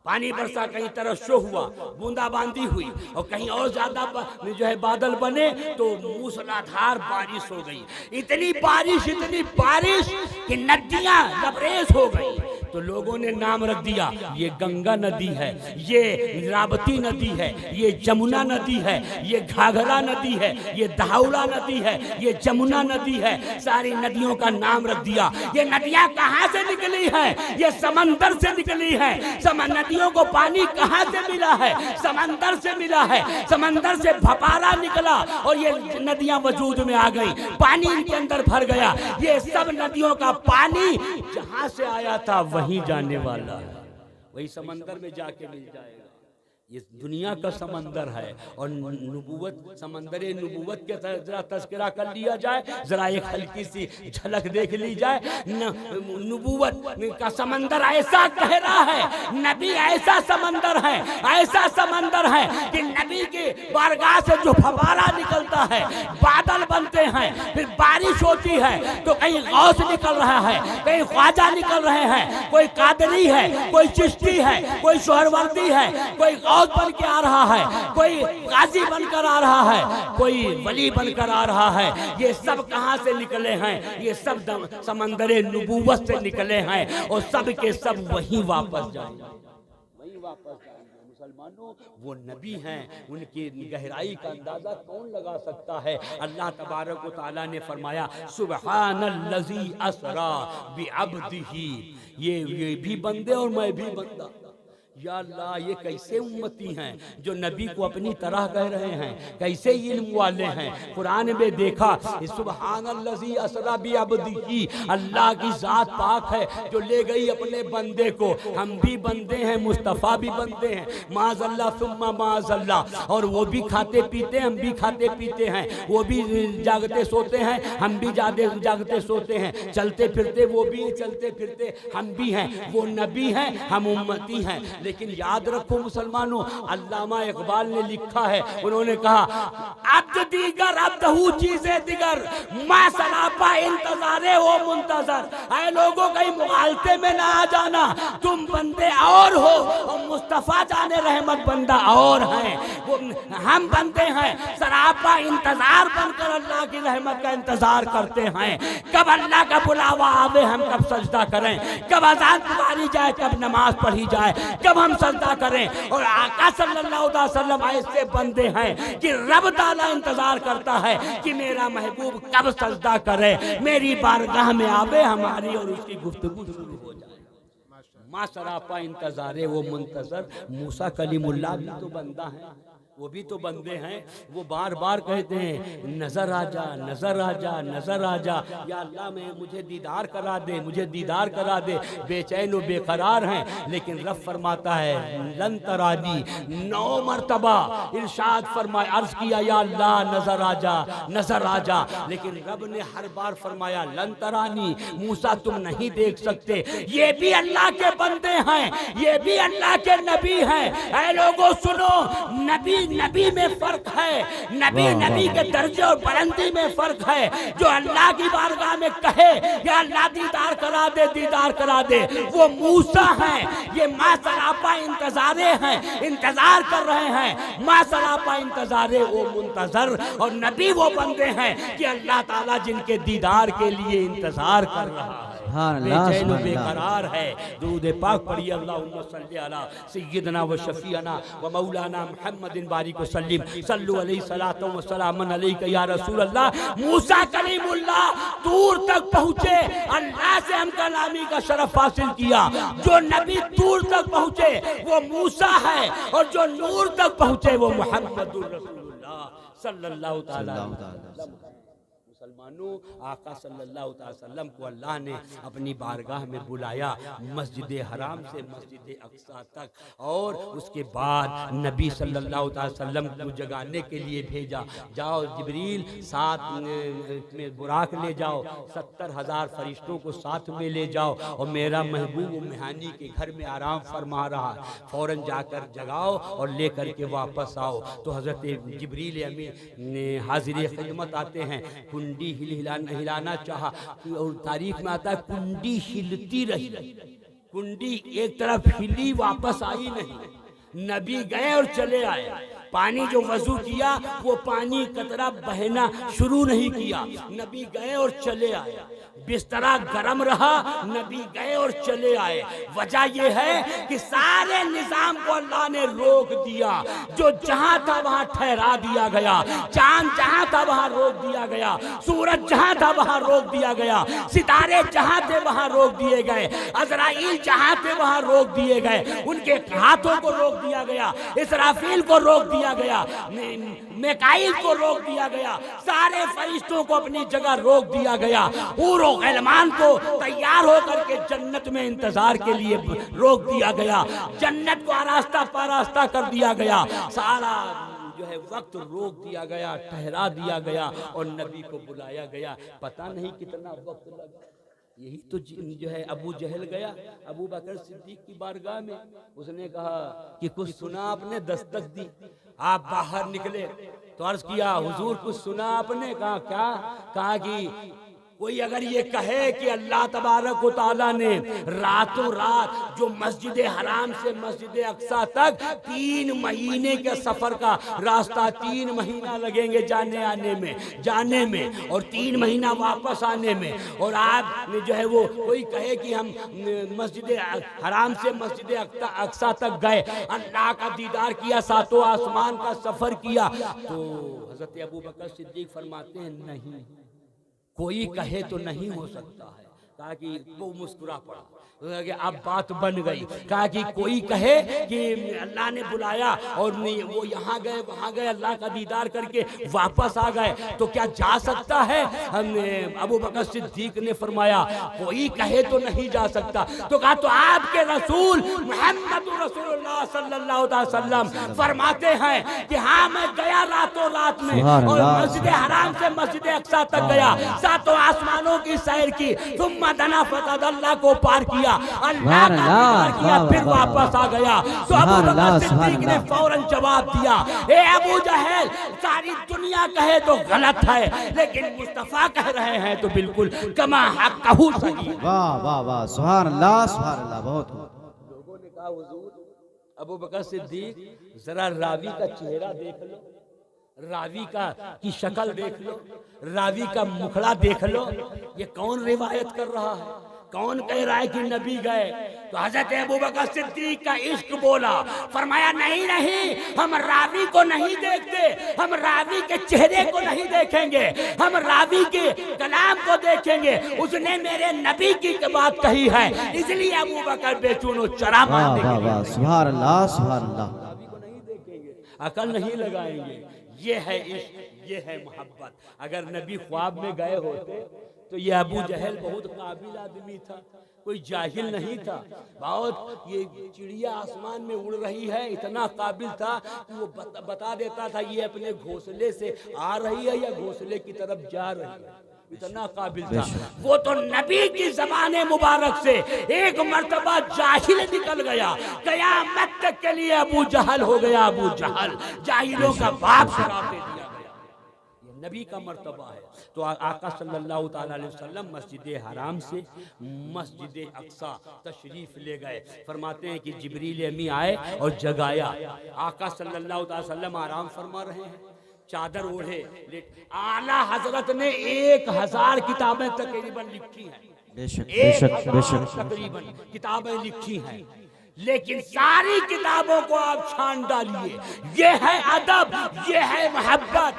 पानी बरसा, कहीं तरशो हुआ, बूंदाबांदी हुई और कहीं और ज्यादा जो है बादल बने तो मूसलाधार बारिश हो गई। इतनी बारिश कि नदियां लबरेज हो गई। तो लोगों ने नाम रख दिया ये गंगा नदी है, ये रावती नदी है, ये जमुना नदी है, ये घाघरा नदी है, ये दाउला नदी है, ये जमुना नदी है। सारी नदियों का नाम रख दिया। ये नदियां कहाँ से निकली हैं? ये समंदर से निकली हैं। नदियों को पानी कहाँ से मिला है? समंदर से मिला है। समंदर से भपारा निकला और ये नदियां वजूद में आ गई, पानी इनके अंदर भर गया। ये सब नदियों का पानी जहां से आया था वहीं जाने वाला है, वही समंदर में जाके मिल जाएगा। ये दुनिया का समंदर है और नबूवत, समंदर नबूवत के जरा तज़किरा कर लिया जाए, जरा एक हल्की सी झलक देख ली जाए। नबूवत का समंदर ऐसा गहरा है, नबी ऐसा समंदर है, ऐसा समंदर है कि नबी के बारगाह से जो फवारा निकलता है, बादल बनते हैं, फिर बारिश होती है तो कहीं गौस निकल रहा है, कहीं ख्वाजा निकल रहे हैं, कोई कादरी है, कोई चिश्ती है, कोई सोहरवर्दी है, कोई बन के आ रहा है, कोई गाजी बनकर आ रहा है, कोई वली बनकर आ रहा है। ये सब कहां से निकले हैं? ये सब समंदरे नबूवत से निकले हैं और सब के सब वहीं वापस जाएंगे, वहीं वापस जाएंगे। मुसलमानों, वो नबी हैं, उनकी गहराई का अंदाजा कौन लगा सकता है? अल्लाह तबारक व तआला ने फरमाया सुब्हानल्लज़ी असरा बिअब्दिही, ये भी बंदे और मैं भी बंदा। या अल्लाह, ये कैसे उम्मती हैं जो नबी को अपनी तरह कह रहे हैं, कैसे इल्म वाले हैं। कुरान में देखा सुब्हानल्लज़ी अस्रा बिअब्दिही, अल्लाह की जात पाक है जो ले गई अपने बंदे को। हम भी बंदे हैं, मुस्तफ़ा भी बंदे हैं, माज़ल्ला सुम्मा माज़ल्ला। और वो भी खाते पीते, हम भी खाते पीते हैं, वो भी जागते सोते हैं, हम भी जागते सोते हैं, चलते फिरते वो भी चलते फिरते हम भी हैं। वो नबी हैं, हम उम्मती हैं। लेकिन याद रखो मुसलमानों, अल्लामा इकबाल ने लिखा है, उन्होंने कहा अब्द दीगर अब्दहू चीज़ें दिगर मा सलापा इंतज़ारे वो मुंतज़र। ऐ लोगों, कहीं मुगालते में ना आ जाना, तुम बंदे और हो और मुस्तफ़ा जाने रहमत बंदा और हैं। वो हम बंदे हैं, सरापा इंतजार बनकर अल्लाह की रहमत का इंतजार करते हैं। कब अल्लाह का बुलावा आवे, हम कब सजदा करें, कब अज़ान पुकारी जाए, कब नमाज पढ़ी जाए, कब हम सजदा करें। और आका सल्लल्लाहु अलैहि वसल्लम ऐसे बंदे हैं कि रब ताला इंतजार करता है कि मेरा महबूब कब सजदा करे, मेरी बारगाह में आवे, हमारी और उसकी गुफ्तगू शुरू हो जाए। माँ सरापा इंतजारे वो मुंतजर। मूसा कलीमुल्लाह भी तो बंदा है, वो भी तो बंदे हैं। वो बार बार कहते हैं नजर आ जा, नजर आ जा, नजर आ जा, या अल्लाह में मुझे दीदार करा दे, मुझे दीदार करा दे। बेचैन व बेकरार हैं, लेकिन रब फरमाता है लन तरानी, 9 मरतबा इरशाद फरमाया, अर्ज किया या अल्लाह नजर आ जा, नजर आ जा, लेकिन रब ने हर बार फरमाया लन तरानी, मूसा तुम नहीं देख सकते। ये भी अल्लाह के बंदे हैं, ये भी अल्लाह के नबी हैं। ऐ लोगों सुनो, नबी नबी में फर्क है, नबी नबी के दर्जे और बुलंदी में फर्क है। जो अल्लाह की बारगाह में कहे या अल्लाह दीदार करा दे, दीदार करा दे, वो मूसा है। ये माँ सलापा इंतजारे हैं, इंतजार कर रहे हैं, माँ सलापा इंतजारे वो मुंतजर। और नबी वो बंदे हैं कि अल्लाह ताला जिनके दीदार के लिए इंतजार कर रहा है, बेचैन बेकरार है। दुरूद पाक पढ़िए, अल्लाहुम्मा सल्ली अला सय्यिदना व शफीअना व मौलाना मुहम्मदिन बारिक व सल्लिम, सल्लु अलैहि सलातो व सलामन अलैका या रसूल अल्लाह। मूसा कलीमुल्लाह दूर तक पहुँचे, अल्लाह से हम कलामी का शरफ हासिल किया। जो नबी दूर तक पहुँचे वो मूसा है, और जो नूर तक पहुँचे वो मुहम्मदुर रसूलुल्लाह सल्लल्लाहु तआला अलैहि वसल्लम। मुसलमानों, आका सल्लल्लाहु अलैहि वसल्लम को अल्लाह ने अपनी बारगाह में बुलाया, मस्जिद हराम से मस्जिद अक्सा तक, और उसके बाद नबी सल्लल्लाहु अलैहि वसल्लम को जगाने के लिए भेजा। जाओ जिब्रील, साथ में बुराक ले जाओ, 70,000 फरिश्तों को साथ में ले जाओ, और मेरा महबूब मेहानी के घर में आराम फरमा रहा है, फौरन जाकर जगाओ और लेकर के वापस आओ। तो हज़रत जिब्रील अमीन हाजिर खिदमत आते हैं। कुंडी हिलाना चाहा, और तारीख में आता है कुंडी हिलती रही, कुंडी एक तरफ हिली वापस आई नहीं। नबी गए और चले आए। पानी जो वजू किया वो पानी कतरा बहना शुरू नहीं किया, नबी गए और चले आए। बिस्तरा गर्म रहा, नबी गए और चले आए। वजह यह है कि सारे निजाम को अल्लाह ने रोक दिया। जो जहां था वहां ठहरा दिया गया, चांद जहां था वहां रोक दिया गया, सूरज जहां था वहां रोक दिया गया, सितारे जहां थे वहां रोक दिए गए, अज़राइल जहां थे वहां रोक दिए गए, उनके हाथों को रोक दिया गया, इसराफील को रोक दिया गया, मिकाईल को रोक दिया गया, सारे फरिश्तों को अपनी जगह रोक दिया गया। पूरो गैलमान को तैयार होकर के जन्नत में इंतजार के लिए रोक दिया गया, जन्नत को आरास्ता पारास्ता कर दिया गया, सारा जो है वक्त रोक दिया गया, ठहरा दिया गया, और नबी को बुलाया गया। पता नहीं कितना वक्त लगा। यही तो जो है अबू जहल गया अबू बकर सिद्दीक की बारगाह में, उसने कहा कि कुछ सुना आपने? दस्तक दी, आप बाहर निकले तो अर्ज किया हुजूर कुछ सुना आपने? कहा क्या? कहा कि कोई अगर ये कहे कि अल्लाह तबारक व तआला ने रातों रात जो मस्जिद हराम से मस्जिद अक्सा तक 3 महीने के सफर का रास्ता, 3 महीना लगेंगे जाने में और 3 महीना वापस आने में, और आप जो है वो कोई कहे कि हम मस्जिद हराम से मस्जिद अक्सा तक गए, अल्लाह का दीदार किया, 7 आसमान का सफर किया, तो हजरत अबू बकर सिद्दीक फरमाते हैं नहीं, कोई कहे तो नहीं हो सकता है। कहा कि वो मुस्कुरा पड़ा, कि अब बात बन गई। कहा कि कोई कहे कि अल्लाह ने बुलाया और वो यहाँ गए वहाँ गए, अल्लाह का दीदार करके वापस आ गए, तो क्या जा सकता है? हमने अबू बकर सिद्दीक ने फरमाया कोई कहे तो नहीं जा सकता। तो कहा तो आपके रसूल मुहम्मद रसूलुल्लाह सल्लल्लाहु अलैहि वसल्लम फरमाते हैं कि हाँ मैं गया रातों रात में, और मस्जिद हराम से मस्जिद अक्सा तक गया, 7 आसमानों की सैर की, तुम दना फतदल्ला को पार किया, अल्लाह का दीदार किया, फिर वापस आ गया। तो अबू बकर सिद्दीक ने फौरन जवाब दिया, ए अबू जहल, सारी दुनिया कहे तो गलत है, लेकिन मुस्तफा कह रहे हैं तो बिल्कुल कमा हक कहू सही। वाह वाह वाह, सुभान अल्लाह सुभान अल्लाह। बहुत लोगों ने कहा हुजूर अबू बकर सिद्दीक जरा रावी का चेहरा देख लो, रावी की शक्ल देख लो, रावी का मुखड़ा देख लो, ये कौन रिवायत कर रहा है, कौन कह रहा है कि नबी गए? तो हजरत अबू बकर सिद्दीक का इश्क बोला, फरमाया नहीं नहीं, हम रावी को नहीं देखते, हम रावी के चेहरे को नहीं देखेंगे, हम रावी के कलाम को देखेंगे, उसने मेरे नबी की बात कही है, इसलिए अबू बकर बेचूनो चरा मारने के लिए सुभान अल्लाह सुभान अल्लाह। अकल नहीं लगाएंगे। ये है इश्क, ये है मोहब्बत। अगर नबी ख्वाब में गए होते तो ये अबू जहल बहुत काबिल आदमी था, कोई जाहिल नहीं था। बहुत ये चिड़िया आसमान में उड़ रही है, इतना काबिल था कि वो बता देता था ये अपने घोंसले से आ रही है या घोंसले की तरफ जा रही है, इतना काबिल था। वो तो नबी की ज़बाने मुबारक से एक मर्तबा जाहिल निकल गया, क़यामत तक के लिए अबू जहल हो गया। अबू जहल जाहिलों का बाप करार दे दिया गया। ये नबी का मर्तबा है। तो आका सल्लल्लाहु ताला अलैहि वसल्लम मस्जिद हराम से मस्जिद अक्सा तशरीफ ले गए। फरमाते हैं कि जिब्रील अमी आए और जगाया। आका सल्लल्लाहु ताला अलैहि वसल्लम आराम फरमा रहे हैं, चादर ओढ़े। आला हजरत ने 1000 किताबें तकरीबन लिखी हैं, बेशक 1000 तकरीबन किताबें लिखी हैं, लेकिन सारी किताबों को आप छान डालिए। ये है अदब, ये है मोहब्बत।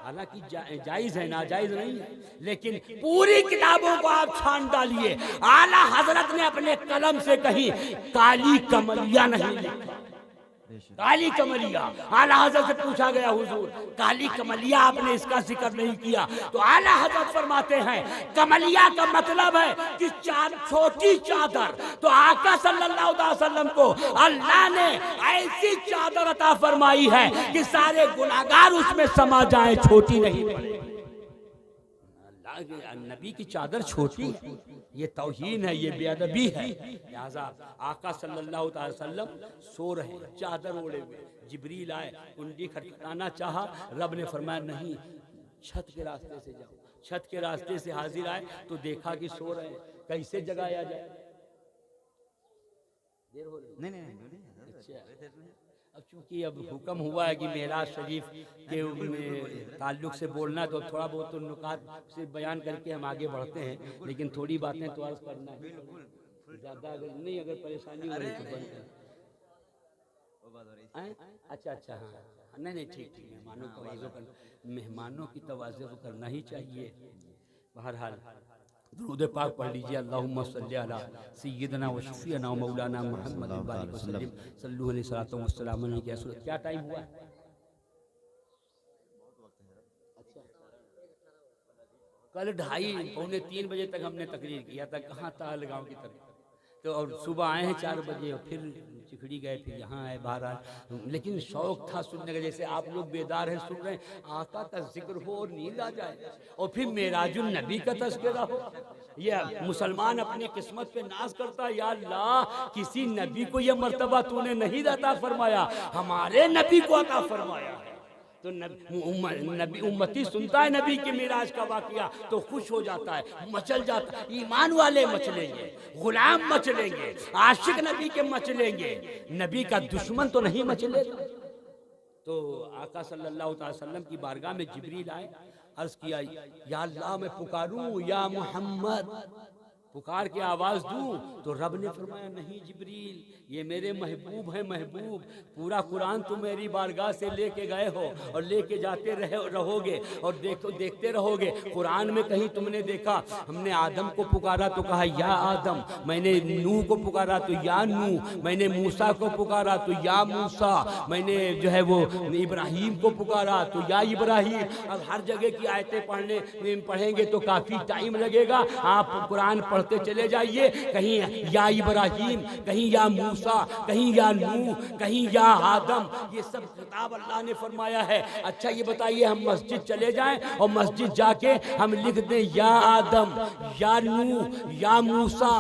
हालांकि जायज है, नाजायज नहीं है, लेकिन पूरी किताबों को आप छान डालिए। आला हजरत ने अपने कलम से कहीं काली कमलिया नहीं लिखा, काली कमलिया। आला हजरत से पूछा गया, हुजूर काली कमलिया आपने इसका जिक्र नहीं किया। तो आला हजरत फरमाते हैं कमलिया का मतलब है कि छोटी चादर। तो आका सल्लल्लाहु अलैहि वसल्लम को अल्लाह ने ऐसी चादर अता फरमाई है कि सारे गुनाहगार उसमें समा जाएं, छोटी नहीं पड़े। नबी की चादर छोटी, ये तौहीन है, ये बेअदबी है। लिहाजा आका सल्लल्लाहु अलैहि वसल्लम सो रहे हैं चादर ओढ़े हुए। जिब्रील आए, कुंडी खटखटाना चाहा, रब ने फरमाया नहीं, छत के रास्ते से जाओ। छत के रास्ते से हाजिर आए तो देखा कि सो रहे हैं, कैसे जगाया जाए? देर हो रही? नहीं। अच्छा, अब चूंकि अब हुक्म हुआ है कि मेराज शरीफ के ताल्लुक से बोलना, तो थोड़ा बहुत तो नुकात से बयान करके हम आगे बढ़ते हैं, लेकिन थोड़ी बातें तो अर्ज करना है। ज़्यादा अगर नहीं, अगर परेशानी हो रही तो बंद कर। अच्छा, हाँ, नहीं, ठीक, मेहमानों की तवाज़ुन करना ही चाहिए। बहरहाल दुरूद पाक पढ़ लीजिए। अल्लाहुम्मा सल्ली अला सय्यिदना व शफीअना व मौलाना मुहम्मद बारिक वसल्लम सल्लल्लाहु अलैहि वसल्लम अलैहि। क्या टाइम हुआ? कल 2:30-3 बजे तक हमने तकरीर किया था। कहाँ था? अलगांव की तरफ। तो और सुबह आए हैं 4 बजे और फिर चिखड़ी गए, फिर यहाँ आए बहरहाल। लेकिन शौक था सुनने का, जैसे आप लोग बेदार हैं, सुन रहे हैं, आका का जिक्र हो और नींद आ जाए और फिर मेराजुन नबी का तज़किरा हो। ये मुसलमान अपनी किस्मत पे नाज करता है, या अल्लाह किसी नबी को ये मर्तबा तूने नहीं अता फरमाया, हमारे नबी को अता फरमाया। तो नबी उम्मती सुनता है नबी के मिराज का वाकया तो खुश हो जाता है, मचल जाता है। ईमान वाले मचलेंगे, गुलाम मचलेंगे, आशिक नबी के मचलेंगे, नबी का दुश्मन तो नहीं मचलेगा। तो आका सल्लल्लाहु अलैहि वसल्लम की बारगाह में जिब्रील आए, अर्ज किया, या अल्लाह मैं पुकारूं या मोहम्मद, पुकार के आवाज दूं? तो रब ने फरमाया नहीं जिब्रील, ये मेरे महबूब हैं, महबूब। पूरा कुरान तुम मेरी बारगाह से लेके गए हो और लेके जाते रहोगे और देखते रहोगे। कुरान में कहीं तुमने देखा हमने आदम को पुकारा तो कहा या आदम, मैंने नूह को पुकारा तो या नूह, मैंने मूसा को पुकारा तो या मूसा, मैंने जो है वो इब्राहिम को पुकारा तो या इब्राहिम। अब हर जगह की आयतें पढ़ेंगे तो काफ़ी टाइम लगेगा। आप कुरान पढ़ते चले जाइए, कहीं या इब्राहिम, कहीं या मूसा, कहीं या नूह, कहीं या आदम, ये सब किताब अल्लाह ने फरमाया है। अच्छा ये बताइए, हम मस्जिद चले जाएं और मस्जिद जाके हम लिख दें या आदम, या नूह, या मूसा,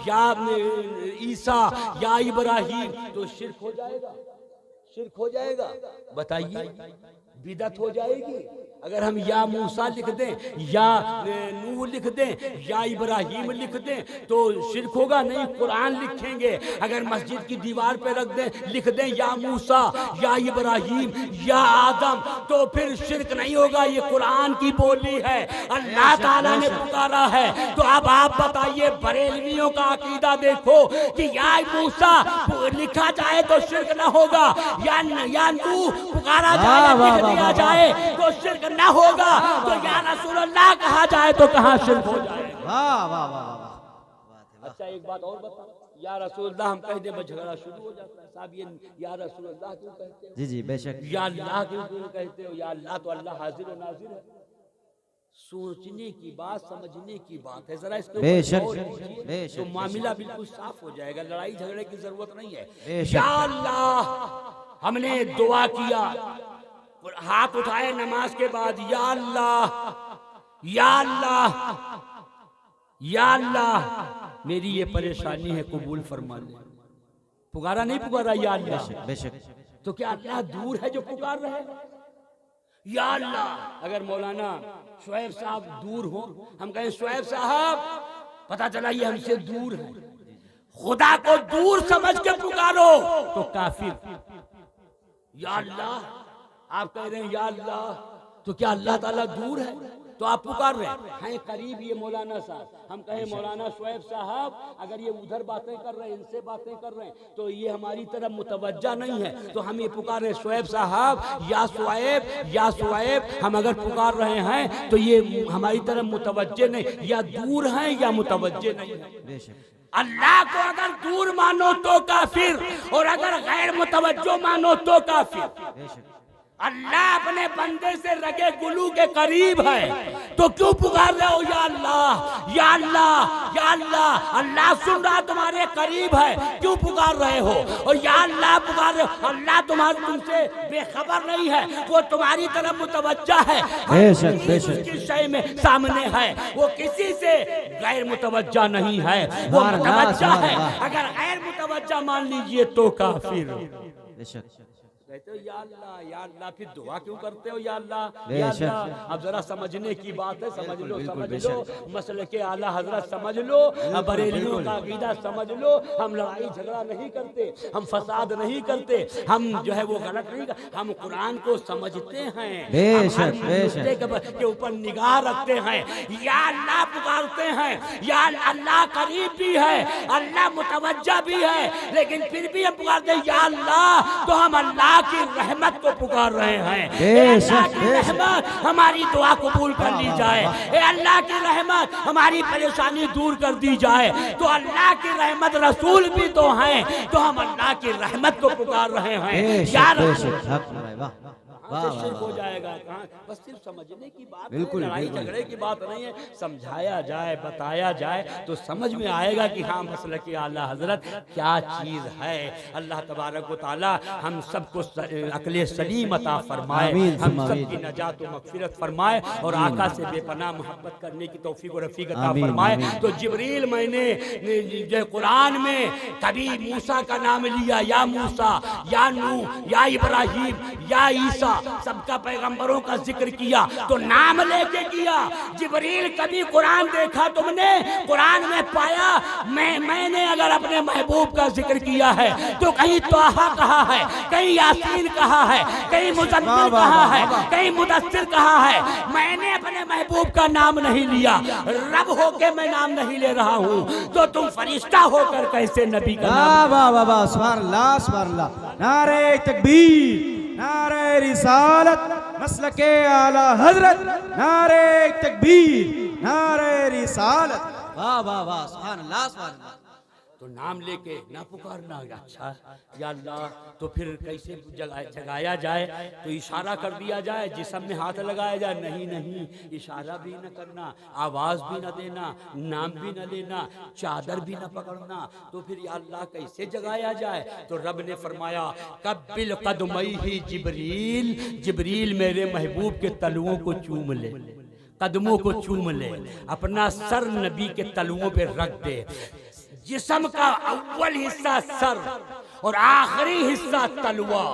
या ईसा, या इब्राहिम, तो शिर्क हो जाएगा, शिर्क हो जाएगा। बताइए, बिदअत हो जाएगी। अगर हम या मूसा लिख दें, या नूह लिख दें, या इब्राहिम लिख दें तो शिर्क होगा? नहीं, कुरान लिखेंगे। अगर मस्जिद की दीवार पे रख दें, लिख दें या मूसा, या इब्राहिम, या आदम, तो फिर शिर्क नहीं होगा। ये कुरान की बोली है, अल्लाह ताला ने पुकारा है। तो अब आप बताइए, बरेलवियों का अकीदा देखो कि या मूसा लिखा जाए तो शिर्क न होगा, या नूह पुकारा जाए, लिख दिया जाए तो शिर्क ना होगा, तो या रसूलुल्लाह कहा जाए तो कहां शिर्क हो जाए? वाह वाह वाह वाह। अच्छा एक बात और बताओ, या रसूलुल्लाह हम कह दे बस झगड़ा शुरू हो जाता है। साहब ये या रसूलुल्लाह क्यों कहते हो? जी जी बेशक। या अल्लाह क्यों कहते हो? या अल्लाह तो अल्लाह हाजिर और नाजिर है। सोचने की बात, समझने की बात है, जरा इसके ऊपर बेशक, गौर कीजिए, बेशक, तो मामला बिल्कुल साफ हो जाएगा, लड़ाई झगड़े की जरूरत नहीं है। बेशक। या अल्लाह हमने दुआ किया, हाथ उठाए नमाज के बाद, या अल्लाह या अल्लाह या अल्लाह मेरी ये परेशानी है कबूल फरमा ले। पुकारा नहीं पुकारा या अल्लाह? बेशक। तो क्या अल्लाह दूर है जो पुकार रहे? या अल्लाह। अगर मौलाना शुएब साहब दूर हो, हम कहें शुएब साहब पता चला ये हमसे दूर है, खुदा को दूर समझ के पुकारो तो काफिर। या अल्लाह आप कह रहे हैं या अल्लाह, तो क्या अल्लाह ताला दूर है? तो आप पुकार रहे हैं करीब ये मौलाना साहब। हम कहें मौलाना शुएब साहब अगर ये उधर बातें कर रहे हैं, इनसे बातें कर रहे हैं, तो ये हमारी तरफ मुतवज्जा नहीं है, तो हम ये पुकार रहे हैं शुएब साहब या शुएब या शुएब। हम अगर पुकार रहे हैं तो ये हमारी तरफ मुतवज्जे नहीं, या दूर हैं या मुतवज्जे नहीं है। अल्लाह को अगर दूर मानो तो काफिर, और अगर गैर मुतवज्जो मानो तो काफिर। अल्लाह अपने बंदे से रगे गुलू के करीब है, तो क्यों पुकार रहे हो या अल्लाह या अल्लाह या अल्लाह? अल्लाह सुन रहा तुम्हारे करीब है, क्यों पुकार रहे हो? और या अल्लाह पुकार रहे हो, अल्लाह तुम्हारे तुमसे बेखबर नहीं है, वो तुम्हारी तरफ मुतवज्जा है, उसकी शय में सामने है, वो किसी से गैर मुतवज्जा नहीं है, वो मुतवज्जा है। अगर गैर मुतवज्जा मान लीजिए तो काफिर। कहते हो या अल्लाह, फिर दुआ क्यों करते हो या अल्लाह या अल्लाह? अब जरा समझने की बात है, समझ लो समझ लो, मसले के आला हजरत समझ लो, बरेलियों का अकीदा समझ लो। हम लड़ाई झगड़ा नहीं करते, हम फसाद नहीं करते, हम जो है वो गलत नहीं करते, हम कुरान को समझते हैं, के ऊपर निगाह रखते हैं, या अल्लाह पुकारते हैं, या अल्लाह करीब भी है, अल्लाह मुतवज्जा भी है, लेकिन फिर भी हम पुकारते हैं या अल्लाह, तो हम अल्लाह की रहमत को पुकार रहे हैं। अल्लाह की रहमत हमारी दुआ कबूल कर ली जाए, अल्लाह की रहमत हमारी परेशानी दूर कर दी जाए, तो अल्लाह की रहमत रसूल भी तो हैं, तो हम अल्लाह की रहमत को पुकार रहे हैं। यार शिर्क हो जाएगा कहाँ? बस सिर्फ समझने की बात है, लड़ाई झगड़े की बात नहीं है। समझाया जाए, बताया जाए तो समझ में आएगा कि हाँ मसले की आला हजरत क्या चीज है। अल्लाह तबारक व तआला हम सबको अक्ल सलीम अता फरमाए, हम सबकी नजात व मगफिरत फरमाए, और आका से बेपनाह मोहब्बत करने की तौफीक व रफीक अता फरमाए। तो जिब्रील मैंने जो कुरान में कभी मूसा का नाम लिया, या मूसा या नूह या इब्राहिम या ईसा, सबका पैगंबरों का जिक्र किया तो नाम लेके किया। जिब्रील कभी कुरान देखा तुमने? कुरान में पाया मैंने अगर अपने महबूब का जिक्र किया है तो कहीं तोहा कहा है, कहीं यासीन कहा है, कहीं मुज़म्मिल कहा है, कहीं मुदस्सिर कहा है। मैंने अपने महबूब का नाम नहीं लिया, रब होके मैं नाम नहीं ले रहा हूँ, तो तुम फरिश्ता होकर कैसे नबी का नाम? वाह वाह वाह, सुभान अल्लाह सुभान अल्लाह। नारे तकबीर, नारे रिसालत, मसलके आला हजरत, नारे तकबीर, नारे रिसालत। वाह वाह वाह, सुभान अल्लाह सुभान अल्लाह। तो नाम लेके ना पुकारना, अच्छा या अल्लाह, तो फिर कैसे जगाया जाए? तो इशारा कर दिया जाए, जिस्म में हाथ लगाया जाए? नहीं नहीं, इशारा भी न करना, आवाज़ भी न देना, नाम भी न लेना, चादर भी न पकड़ना, तो फिर या अल्लाह कैसे जगाया जाए? तो रब ने फरमाया कब्बिल कदमई ही जिब्रील, जिब्रील मेरे महबूब के तलुओं को चूम ले, कदमों को चूम ले, अपना सर नबी के तलुओं पे रख दे। जिस्म का अव्वल हिस्सा सर और आखिरी हिस्सा तलवा,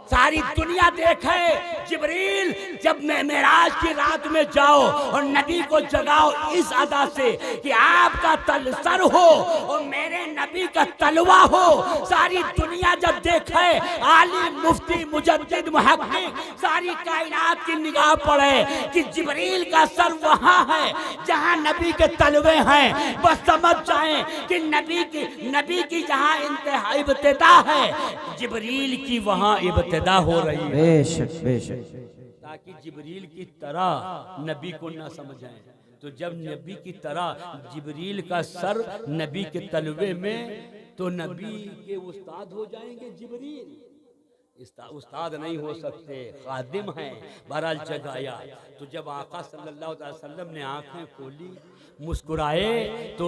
सारी दुनिया देखे। जिब्रील जब मेराज की रात में जाओ और नबी को जगाओ इस अदा से कि आपका तल सर हो और मेरे नबी का तलवा हो, सारी दुनिया जब देखे, आलिम मुफ्ती मुजद्दिद मुहक्किक सारी कायनात की निगाह पड़े कि जिब्रील का सर वहाँ है जहाँ नबी के तलवे हैं, बस समझ जाएं कि नबी की जहाँ इंतहा इब्तिदा है, जिब्रील की वहाँ इब्तिदा हो रही है। बेशक बेशक, ताकि जिब्रील की तरह नबी को न समझें। तो जब नबी की तरह जिब्रील का सर नबी के तलवे में, तो नबी के उस्ताद हो जाएंगे जिब्रील। उस्ताद नहीं हो सकते, खादिम हैं। बहरहाल जगाया तो जब आका सल्लल्लाहु अलैहि वसल्लम ने आंखें खोली, मुस्कुराए, तो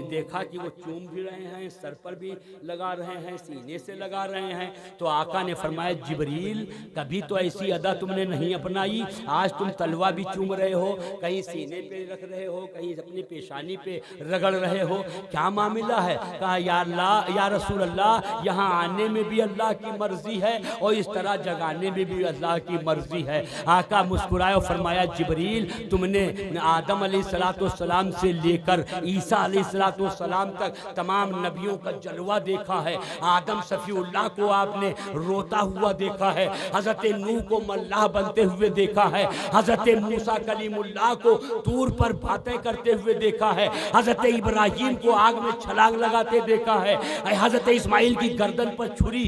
देखा कि वो चूम भी रहे हैं, सर पर भी लगा रहे हैं, सीने से लगा रहे हैं। तो आका ने फरमाया, जिब्रील कभी तो ऐसी अदा तुमने नहीं अपनाई, आज तुम तलवा भी चूम रहे हो, कहीं सीने पे रख रहे हो, कहीं अपनी पेशानी पे रगड़ रहे हो, क्या मामला है? कहा, या अल्लाह, या रसूल अल्लाह, यहाँ आने में भी अल्लाह की मर्जी है और इस तरह जगाने में भी अल्लाह की मर्जी है। आका मुस्कुराए और फरमाया, जिब्रील तुमने आदम अलैहिस्सलाम से लेकर ईसा अलैहिस्सलाम तक तमाम नबियों का जलवा देखा है। आदम सफीउल्लाह को आपने रोता हुआ देखा है, हजरत नूह को मल्लाह बनते हुए देखा है, हजरत मूसा कलीमुल्लाह को तूर पर बातें करते हुए देखा है, हजरत इब्राहिम को आग में छलांग लगाते देखा है, हजरत इस्माइल की गर्दन पर छुरी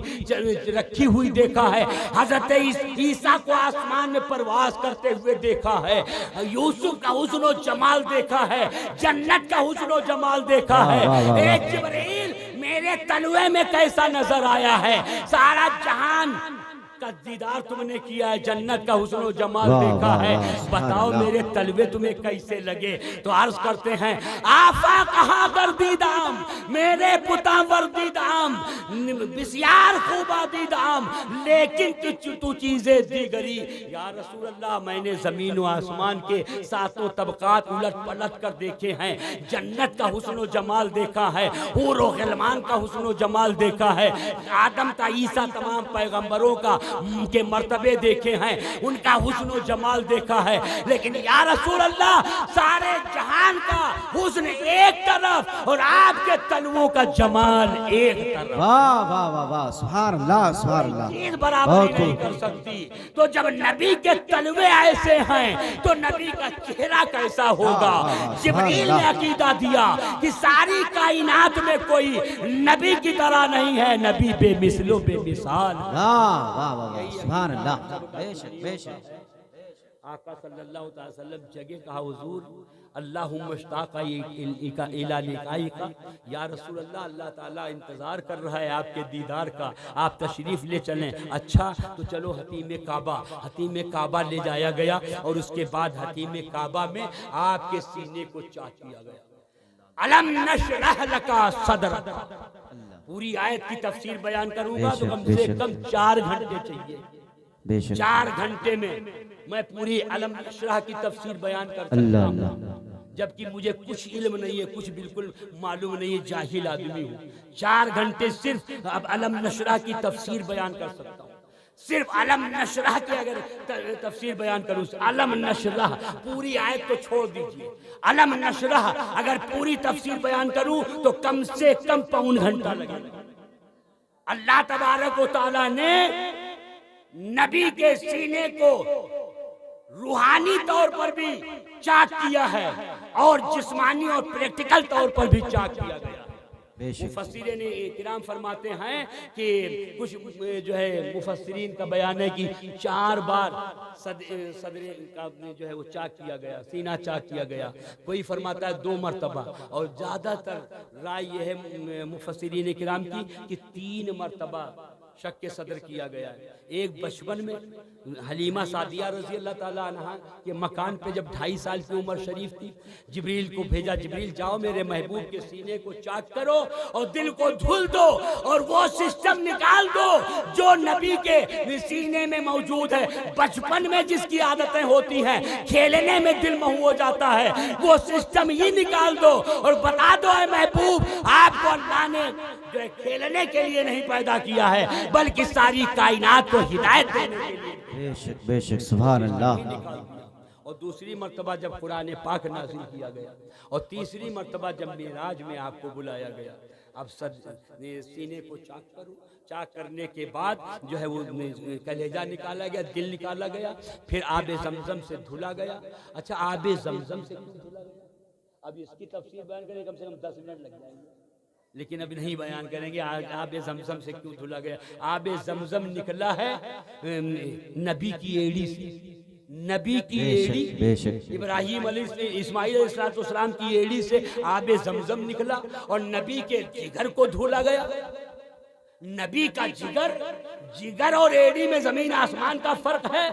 रखी हुई देखा है, हजरत ईसा को आसमान में परवास करते हुए देखा है, यूसुफ का हुस्न जमाल देखा है, जन्नत का हुस्न जमाल देखा है। ए जिब्रील, मेरे तलवे में कैसा नजर आया है? सारा जहान का दीदार तुमने किया है, जन्नत का हुस्न जमाल देखा है, बताओ मेरे तलवे तुम्हें कैसे लगे? तो अर्ज करते हैं, आफा कहा गर्दीदाम, मेरे पुता वर्दीदाम, बिस्यार खूबा दीदाम, लेकिन तू चीजें दीगरी। या रसूल अल्लाह, मैंने जमीन व आसमान के सातों तबकात उलट पलट कर देखे हैं, जन्नत का हुस्न जमाल देखा है, हूर व गिलमान का हुस्न जमाल देखा है, आदम का, ईसा, तमाम पैगंबरों का के मर्तबे देखे हैं, उनका हुस्न जमाल देखा है, लेकिन या रसूल अल्लाह, सारे जहान का हुस्न एक तरफ और आपके तलवों का जमाल एक तरफ। वाह वाह वाह वाह, सुभान अल्लाह, सुभान अल्लाह, चीज बराबर नहीं कर सकती। तो जब नबी के तलवे ऐसे हैं तो नबी का चेहरा कैसा होगा? जिब्रील ने अकीदा दिया कि सारी कायनात में कोई नबी की तरह नहीं है, नबी बेमिसलो बेमिसाल। वाह वाह वाह, सुभान अल्लाह, बेशक बेशक। आका सल्लल्लाहु अलैहि वसल्लम जगह कहा, हुजूर अल्लाहुम्मा इश्ताका इला लिकाइका, या रसूल अल्लाह, अल्लाह ताला इंतजार कर रहा है आपके दीदार का, आप तशरीफ ले चलें। अच्छा तो चलो हतीम काबा, हतीम काबा ले जाया गया और उसके बाद हतीम काबा में आपके सीने को चाट दिया गया। अलम नशरह लका सदरक, पूरी आयत की तफसीर बयान करूंगा तो कम से कम 4 घंटे चाहिए। 4 घंटे में मैं पूरी अलम नशरह की तफसीर बयान कर सकता हूँ, जबकि मुझे कुछ इल्म नहीं है, कुछ बिल्कुल मालूम नहीं है, जाहिल आदमी हूँ। 4 घंटे सिर्फ अब अलम नशरह की तफसीर बयान कर सकता हूँ। सिर्फ अलम नशरह की अगर तफसीर बयान करूं, अलम नशरह पूरी आयत को छोड़ दीजिए, अलम नशरह अगर पूरी तफसीर बयान करूं तो कम से कम 1.25 घंटा लगेगा। अल्लाह तबारक व तआला ने नबी के सीने को रूहानी तौर पर भी चाक किया है और जिस्मानी और प्रैक्टिकल तौर पर भी चाक किया गया। मुफस्सिरीन किराम फरमाते हैं कि कुछ जो है मुफस्सिरीन का बयान है कि 4 बार सदरे का जो है वो चाक किया गया, सीना चाक किया गया। कोई फरमाता है 2 मरतबा, और ज़्यादातर राय यह है मुफस्सिरीन किराम की कि 3 मरतबा शक के सदर किया गया है। एक बचपन में हलीमा सादिया रजी अल्लाह ताला अन्हा के मकान पे जब 2.5 साल की उम्र शरीफ थी, जिब्रील को भेजा, जिब्रील जाओ मेरे महबूब के सीने को चाक करो और दिल को धुल दो और वो सिस्टम निकाल दो जो नबी के सीने में मौजूद है। बचपन में जिसकी आदतें होती हैं, खेलने में दिल महू हो जाता है, वो सिस्टम ही निकाल दो और बता दो है महबूब, आपको अल्लाह ने जो है खेलने के लिए नहीं पैदा किया है, बल्कि सारी कायनात को हिदायत देने के लिए। बेशक बेशक, सुभान अल्लाह। और दूसरी मर्तबा जब कुरान पाक नाज़िल किया गया और तीसरी मर्तबा जब मेराज में आपको बुलाया गया, अब सीने को चाक करो। चाक करने के बाद जो है वो कलेजा निकाला गया, दिल निकाला गया, फिर आबे जमजम से धुला गया। अच्छा, आबे जमजम से क्यों धुला गया? अब इसकी तफसीर बयान करें कम से कम 10 मिनट लग जाएंगे, लेकिन अभी नहीं बयान करेंगे। आबे जमजम से क्यों धुला गया? आबे जमजम निकला है नबी की एड़ी से, नबी की एड़ी, बेशक इब्राहिम इस्माइल अलैहिस्सलाम की एड़ी से आबे जमजम निकला और नबी के जिगर को धुला गया। नबी का जिगर और एड़ी में जमीन आसमान का फर्क है।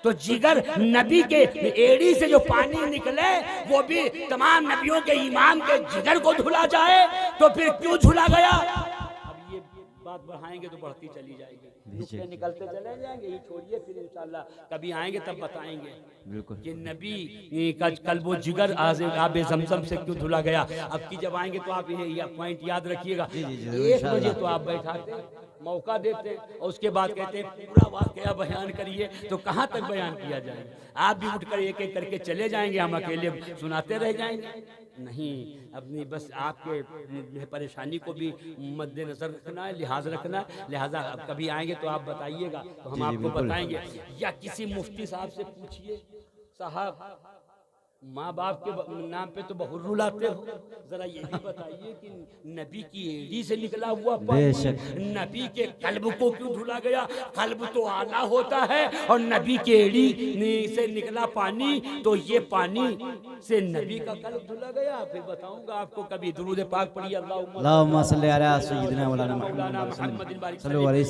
तो जिगर नबी के एड़ी से जो पानी निकले वो भी तमाम नबियों के इमाम के जिगर को धुला जाए तो फिर क्यों धुला गया? अब ये बात बढ़ाएंगे तो बढ़ती चली जाएगी, नुक्ते निकलते चले जाएंगे। ये छोड़िए, फिर इंशाल्लाह कभी आएंगे तब बताएंगे बिल्कुल कि नबी का कल्ब व जिगर आबे जमजम से क्यों धुला गया। अब की जब आएंगे तो आप ये पॉइंट याद रखिएगा। 1 बजे तो आप बैठाते मौका देते और उसके बाद कहते पूरा वाकया बयान करिए, तो कहाँ तक बयान किया जाए? आप भी उठकर एक एक करके चले जाएंगे, हम अकेले सुनाते रह जाएंगे? नहीं, अपनी बस आपके परेशानी को भी मद्देनजर रखना है, लिहाज रखना है। लिहाजा अब कभी आएंगे तो आप बताइएगा तो हम आपको बताएंगे। या किसी मुफ्ती साहब से पूछिए, साहब माँ बाप के नाम पे तो बहुत रुलाते हो, जरा ये भी बताइए कि नबी की एड़ी से निकला हुआ पानी नबी के कल्ब को क्यों धुला गया? कल्ब तो आला होता है और नबी की एड़ी से निकला पानी, तो ये पानी से नबी का कल्ब धुला गया। फिर बताऊंगा आपको कभी। दुरूद पाक पढ़िए, अल्लाहुम्मा सल्ली अला सय्यिदिना मौलाना मुहम्मद सल्लल्लाहु अलैहि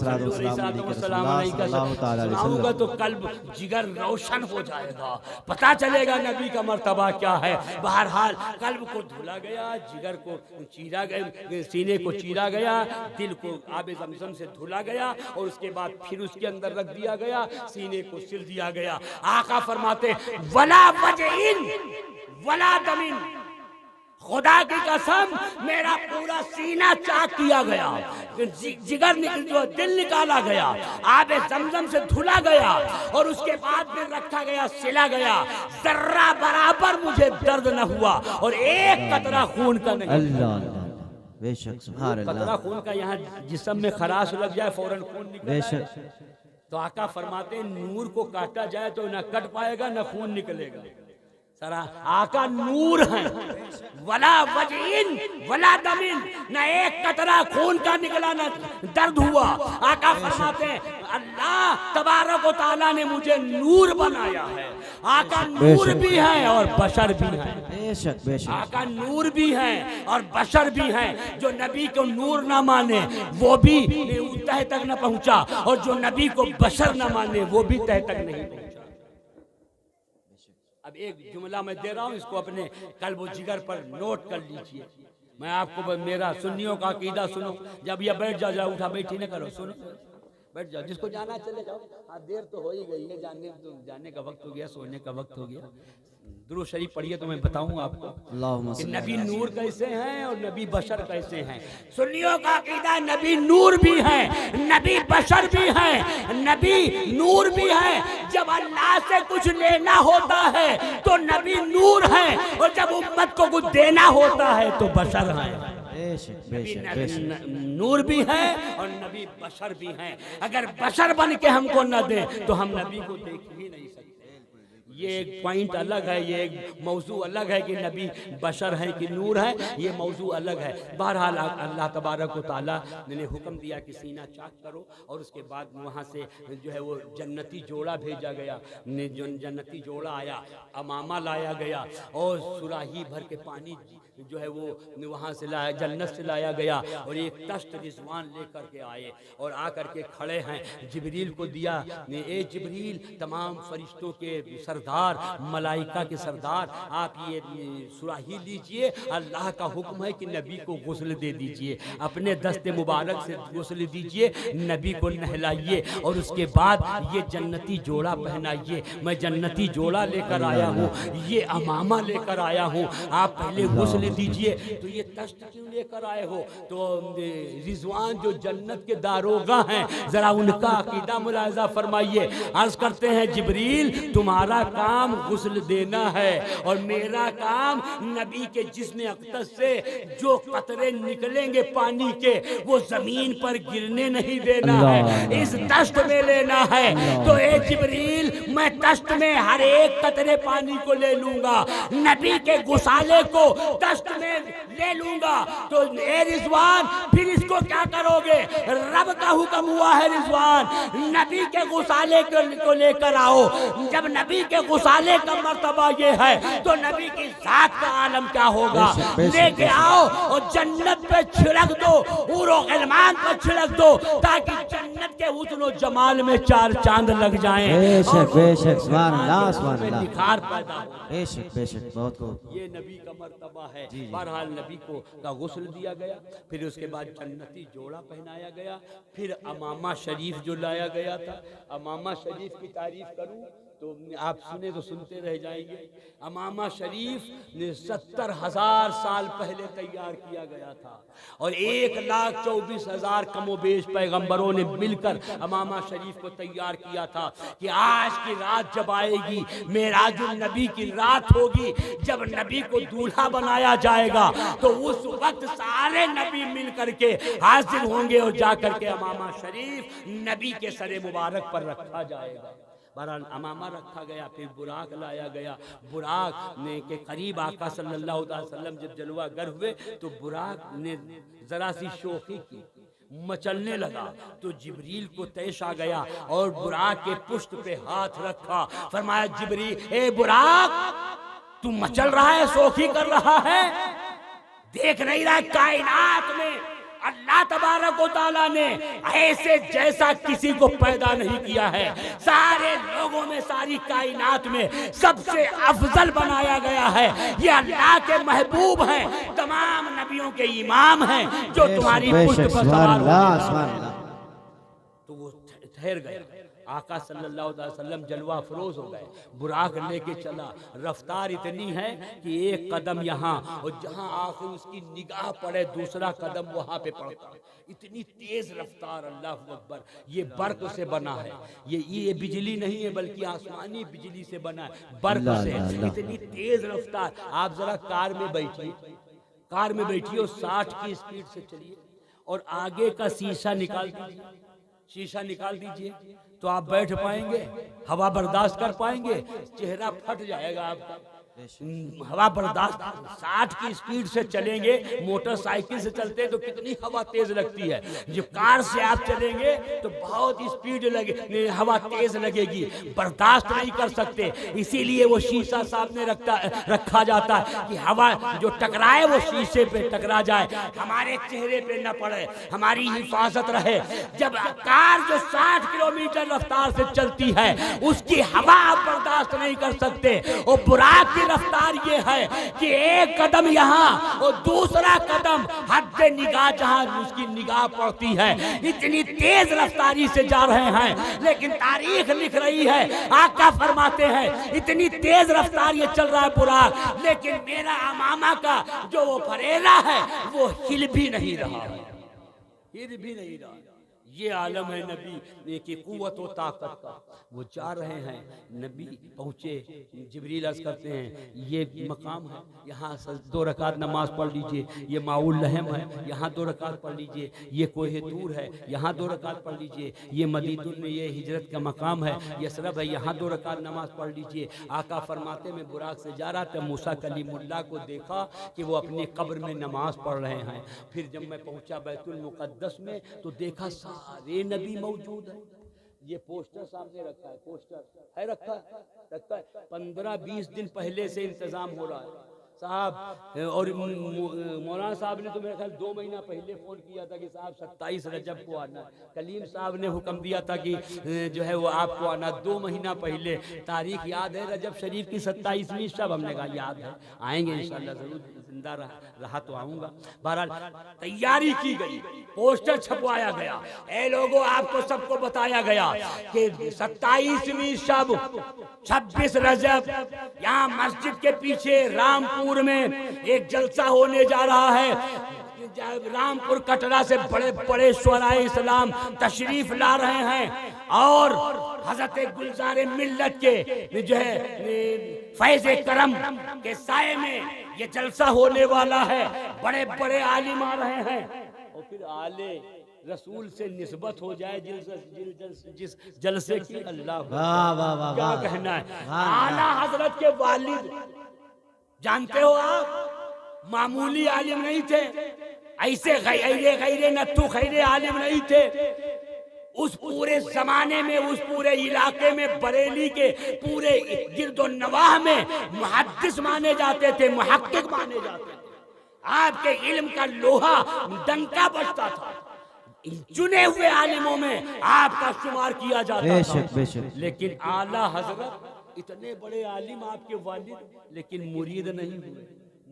वसल्लम। तो कल्ब जिगर रोशन हो जाएगा, पता चलेगा नबी का मर्तबा क्या है। बहरहाल कल्ब को धुला गया, जिगर को चीरा गया, सीने को चीरा गया, दिल को आबे जमजम से धुला गया और उसके बाद फिर उसके अंदर रख दिया गया, सीने को सिल दिया गया। आका फरमाते वला वजइन वला दमिन, खुदा की कसम मेरा पूरा सीना चाक किया गया, जिगर जो दिल निकाला गया, आबे जमजम से धुला गया और उसके बाद में रखा गया, सिला गया। जर्रा बराबर मुझे दर्द न हुआ और एक कतरा खून का नहीं। अल्लाह बेशक सुभान अल्लाह। कतरा खून का यहाँ जिस्म में खराश लग जाए फौरन खून निकल बेशक। तो आका फरमाते नूर को काटा जाए तो न कट पाएगा न खून निकलेगा। सरा आका नूर है, वला वजइन वला दमिन, न एक कतरा खून का निकला न दर्द हुआ। आका फरमाते हैं अल्लाह तबारक व तआला ने मुझे नूर बनाया है। आका नूर भी है और बशर भी है। बेशक बेशक। आका नूर भी है और बशर भी है। जो नबी को नूर ना माने वो भी तह तक न पहुंचा और जो नबी को बशर न माने वो भी तह तक नहीं पहुंचा। अब एक जुमला मैं दे रहा हूँ, इसको अपने कल्ब व जिगर पर नोट कर लीजिए। मैं आपको मेरा सुन्नियों का अकीदा सुनो। जब ये बैठ जाओ, जरा उठा बैठी न करो, सुनो बैठ जाओ। जिसको जाना चले जाओ, देर तो हो ही गई है, जाने का वक्त हो गया, सोने का वक्त हो गया। दुरूद शरीफ पढ़िए तो मैं बताऊं आपको कि नबी नूर कैसे हैं और नबी बशर कैसे हैं। सुन्नियों का अकीदा नबी नूर भी है, नबी बशर भी है, नबी नूर भी है। जब अल्लाह से कुछ लेना होता है तो नबी नूर है और जब उम्मत को कुछ देना होता है तो बशर है। नूर भी है और नबी बशर भी है। अगर बशर बन के हमको न दे तो हम नबी को देख ही नहीं सकते। ये एक पॉइंट अलग है, ये एक मौजू अलग है कि नबी बशर है कि नूर है, ये मौजू अलग है। बहरहाल अल्लाह तबारक व तआला ने हुक्म दिया कि सीना चाक करो और उसके बाद वहाँ से जो है वो जन्नती जोड़ा भेजा गया। जन्नती जोड़ा आया, अमामा लाया गया और सुराही भर के पानी जो है वो वहाँ से लाया, जन्नत से लाया गया और एक तश्त रिजवान लेकर के आए और आकर के खड़े हैं। जिब्रील को दिया, ए जिब्रील तमाम फरिश्तों के सरदार, मलाइका के सरदार, आप ये सुराही लीजिए, अल्लाह का हुक्म है कि नबी को गुस्ल दे दीजिए, अपने दस्ते मुबारक से गुस्ल दीजिए, नबी को नहलाइए और उसके बाद ये जन्नती जोड़ा पहनाइए। मैं जन्नती जोड़ा लेकर आया हूँ, ये अमामा लेकर आया हूँ, आप पहले गुस्ल दीजिए। तो ये तश्त क्यों लेकर आए हो? तो रिजवान जो जन्नत के दारोगा हैं, जरा उनका अकीदा मुलाहिजा फरमाइए। अर्ज करते हैं जिब्रील तुम्हारा काम गुस्ल देना है और मेरा काम नबी के जिस्म अक़दस से जो कतरे निकलेंगे पानी के वो जमीन पर गिरने नहीं देना है, इस तश्त में लेना है। तो ए जिब्रील मैं तश्त में हर एक कतरे पानी को ले लूंगा, नबी के गुसाले को तश्त में ले लूंगा। तो ए रिजवान फिर इसको क्या करोगे? रब का हुक्म हुआ है रिजवान, नबी के गुसाले को लेकर आओ। जब नबी के गुसाले का मर्तबा ये है तो नबी की जात का आलम क्या होगा। लेके आओ और जन्नत पे छिड़क दो, ऊरो गिलमान पर छिड़क दो, ताकि जन्नत के हुस्न जमाल में चार चांद लग जाएं। बेशक बेशक सुभान अल्लाह सुभान अल्लाह। निखार पैदा हो। बेशक बेशक बहुत खूब। ये नबी का मर्तबा है। बहरहाल नबी को का गुस्ल दिया गया, फिर उसके बाद जन्नती जोड़ा पहनाया गया, फिर अमामा शरीफ जो लाया गया था। अमामा शरीफ की तारीफ करूं तो आप सुने तो सुनते रह जाएंगे। अमामा शरीफ ने 70,000 साल पहले तैयार किया गया था और 1,24,000 कमोबेश पैगंबरों ने मिलकर अमामा शरीफ को तैयार किया था कि आज की रात जब आएगी, मेराजुल नबी की रात होगी, जब नबी को दूल्हा बनाया जाएगा तो उस वक्त सारे नबी मिल करके हाजिर होंगे और जाकर के अमामा शरीफ नबी के सरे मुबारक पर रखा जाएगा। बहरहाल अमामा रखा गया, फिर बुराक लाया गया। बुराक ने के करीब आका सल्लल्लाहु अलैहि वसल्लम जब जलवा गर हुए तो बुराक ने जरा सी शोखी की, मचलने लगा तो जिब्रील को तैश आ गया और बुराक के पुष्ट पे हाथ रखा। फरमाया जिब्रील, ए बुराक तू मचल रहा है, शोखी कर रहा है, देख नहीं रहा कायनात में अल्लाह तबारक व तआला ने ऐसे जैसा किसी को पैदा नहीं किया है। सारे लोगों में, सारी कायनात में सबसे अफजल बनाया गया है। ये अल्लाह के महबूब हैं, तमाम नबियों के इमाम हैं, जो तुम्हारी पुष्ट पर सवार हो। तो वो ठहर गए। आका सल्लल्लाहु अलैहि वसल्लम जलवा फरोज हो गए। बुराक लेके चला, रफ्तार इतनी है कि एक कदम यहाँ और जहाँ आखिर उसकी निगाह पड़े दूसरा कदम वहाँ पे पड़ता है। इतनी तेज रफ्तार, अल्लाह अकबर। ये बर्क से बना है, ये बिजली नहीं है बल्कि आसमानी बिजली से बना है, बर्क से। इतनी तेज रफ्तार। आप जरा कार में बैठिए, कार में बैठिए और 60 की स्पीड से चलिए और आगे का शीशा निकाल दीजिए, शीशा निकाल दीजिए तो आप बैठ पाएंगे, हवा बर्दाश्त कर पाएंगे, चेहरा फट जाएगा आपका। हवा बर्दाश्त 60 की स्पीड से चलेंगे। मोटरसाइकिल से चलते हैं तो कितनी हवा तेज लगती है, जब कार से आप चलेंगे तो बहुत स्पीड लगे, हवा तेज लगेगी, बर्दाश्त नहीं कर सकते। इसीलिए वो शीशा सामने रखा जाता है कि हवा जो टकराए वो शीशे पे टकरा जाए, हमारे चेहरे पे न पड़े, हमारी हिफाजत रहे। जब कार जो 60 किलोमीटर रफ्तार से चलती है उसकी हवा आप बर्दाश्त नहीं कर सकते। और बुराक की रफ्तार ये है कि एक कदम यहाँ और दूसरा कदम हद निगाह जहाँ उसकी निगाह पड़ती है, इतनी तेज रफ्तारी से जा रहे हैं। लेकिन तारीख लिख रही है, आका फरमाते हैं इतनी तेज रफ्तार ये चल रहा है बुराक, लेकिन मेरा अमामा का जो वो फरेला है वो हिल भी नहीं रहा है, हिल भी नहीं रहा। ये आलम है नबी की कुव्वत व ताकत का। वो जा रहे हैं, नबी पहुँचे, जिब्रील अर्ज़ करते हैं ये मकाम है, यहाँ 2 रकात नमाज पढ़ लीजिए, ये माउल लहम है, यहाँ 2 रकात पढ़ लीजिए, ये कोहे तूर है, यहाँ 2 रकात पढ़ लीजिए, ये मदीना में ये हिजरत का मकाम है, यसरब है, यहाँ 2 रकात नमाज पढ़ लीजिए। आका फरमाते में बुराक से जा रहा था, मूसा कलीमुल्लाह को देखा कि वो अपनी कब्र में नमाज पढ़ रहे हैं। फिर जब मैं पहुँचा बैतुल मुक़द्दस में तो देखा सारे नबी मौजूद है। ये पोस्टर सामने रखा है, पोस्टर है रखा है 15-20 दिन पहले से इंतजाम हो रहा है साहब। और मौलाना साहब ने तो मेरे ख्याल 2 महीना पहले फ़ोन किया था कि साहब 27 रजब को आना। कलीम साहब ने हुक्म दिया था कि जो है वो आपको आना 2 महीना पहले। तारीख याद है रजब शरीफ की 27वीं शब, हमने कहा याद है, आएंगे इंशाल्लाह ज़रूर, जिंदा रहा तो आऊँगा। बहरहाल तैयारी की गई, पोस्टर छपवाया गया, ए लोगों आपको सबको बताया गया कि 27वीं शब 26 रजब यहाँ मस्जिद के पीछे रामपुर में एक जलसा होने जा रहा है। रामपुर कटरा से बड़े बड़े शुअराए इस्लाम तशरीफ ला रहे हैं और हजरत गुलजार मिल्लत के जो है फैज़ करम के साये में ये जलसा होने वाला है। बड़े बड़े आलिम आ रहे हैं और फिर आले रसूल से निस्बत हो जाए जिस जलसे की, अल्लाह क्या कहना है। आला हजरत के वालिद जानते हो आप, मामूली आलिम नहीं थे, ऐसे गैरे गैरे नत्थु खैरे आलिम नहीं थे। उस पूरे जमाने में, उस पूरे इलाके में, बरेली के पूरे गिरदो नवाह में मुहद्दिस माने जाते थे, मुहक्किक माने जाते थे। आपके इल्म का लोहा डंका बजता था। चुने हुए आलिमों में आपका शुमार किया जाता बेशक था। बेशक। लेकिन आला हजरत इतने बड़े आलिम आपके वालिद, लेकिन मुरीद नहीं हुए।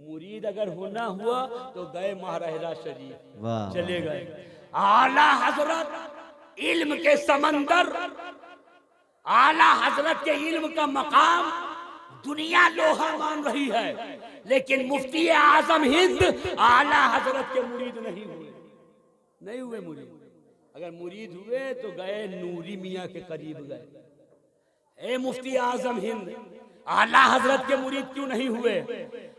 मुरीद अगर होना हुआ तो गए महाराजा शरीफ, वाह चले गए। आला हजरत इल्म के समंदर, आला हजरत के इल्म का मकाम दुनिया लोहा मान रही है, लेकिन मुफ्ती आजम हिंद आला हजरत के मुरीद नहीं हुए, नहीं हुए मुरीद। अगर मुरीद हुए तो गए नूरी मियाँ के करीब गए। ए मुफ्ती आजम हिंद, आला हजरत के मुरीद क्यों नहीं हुए?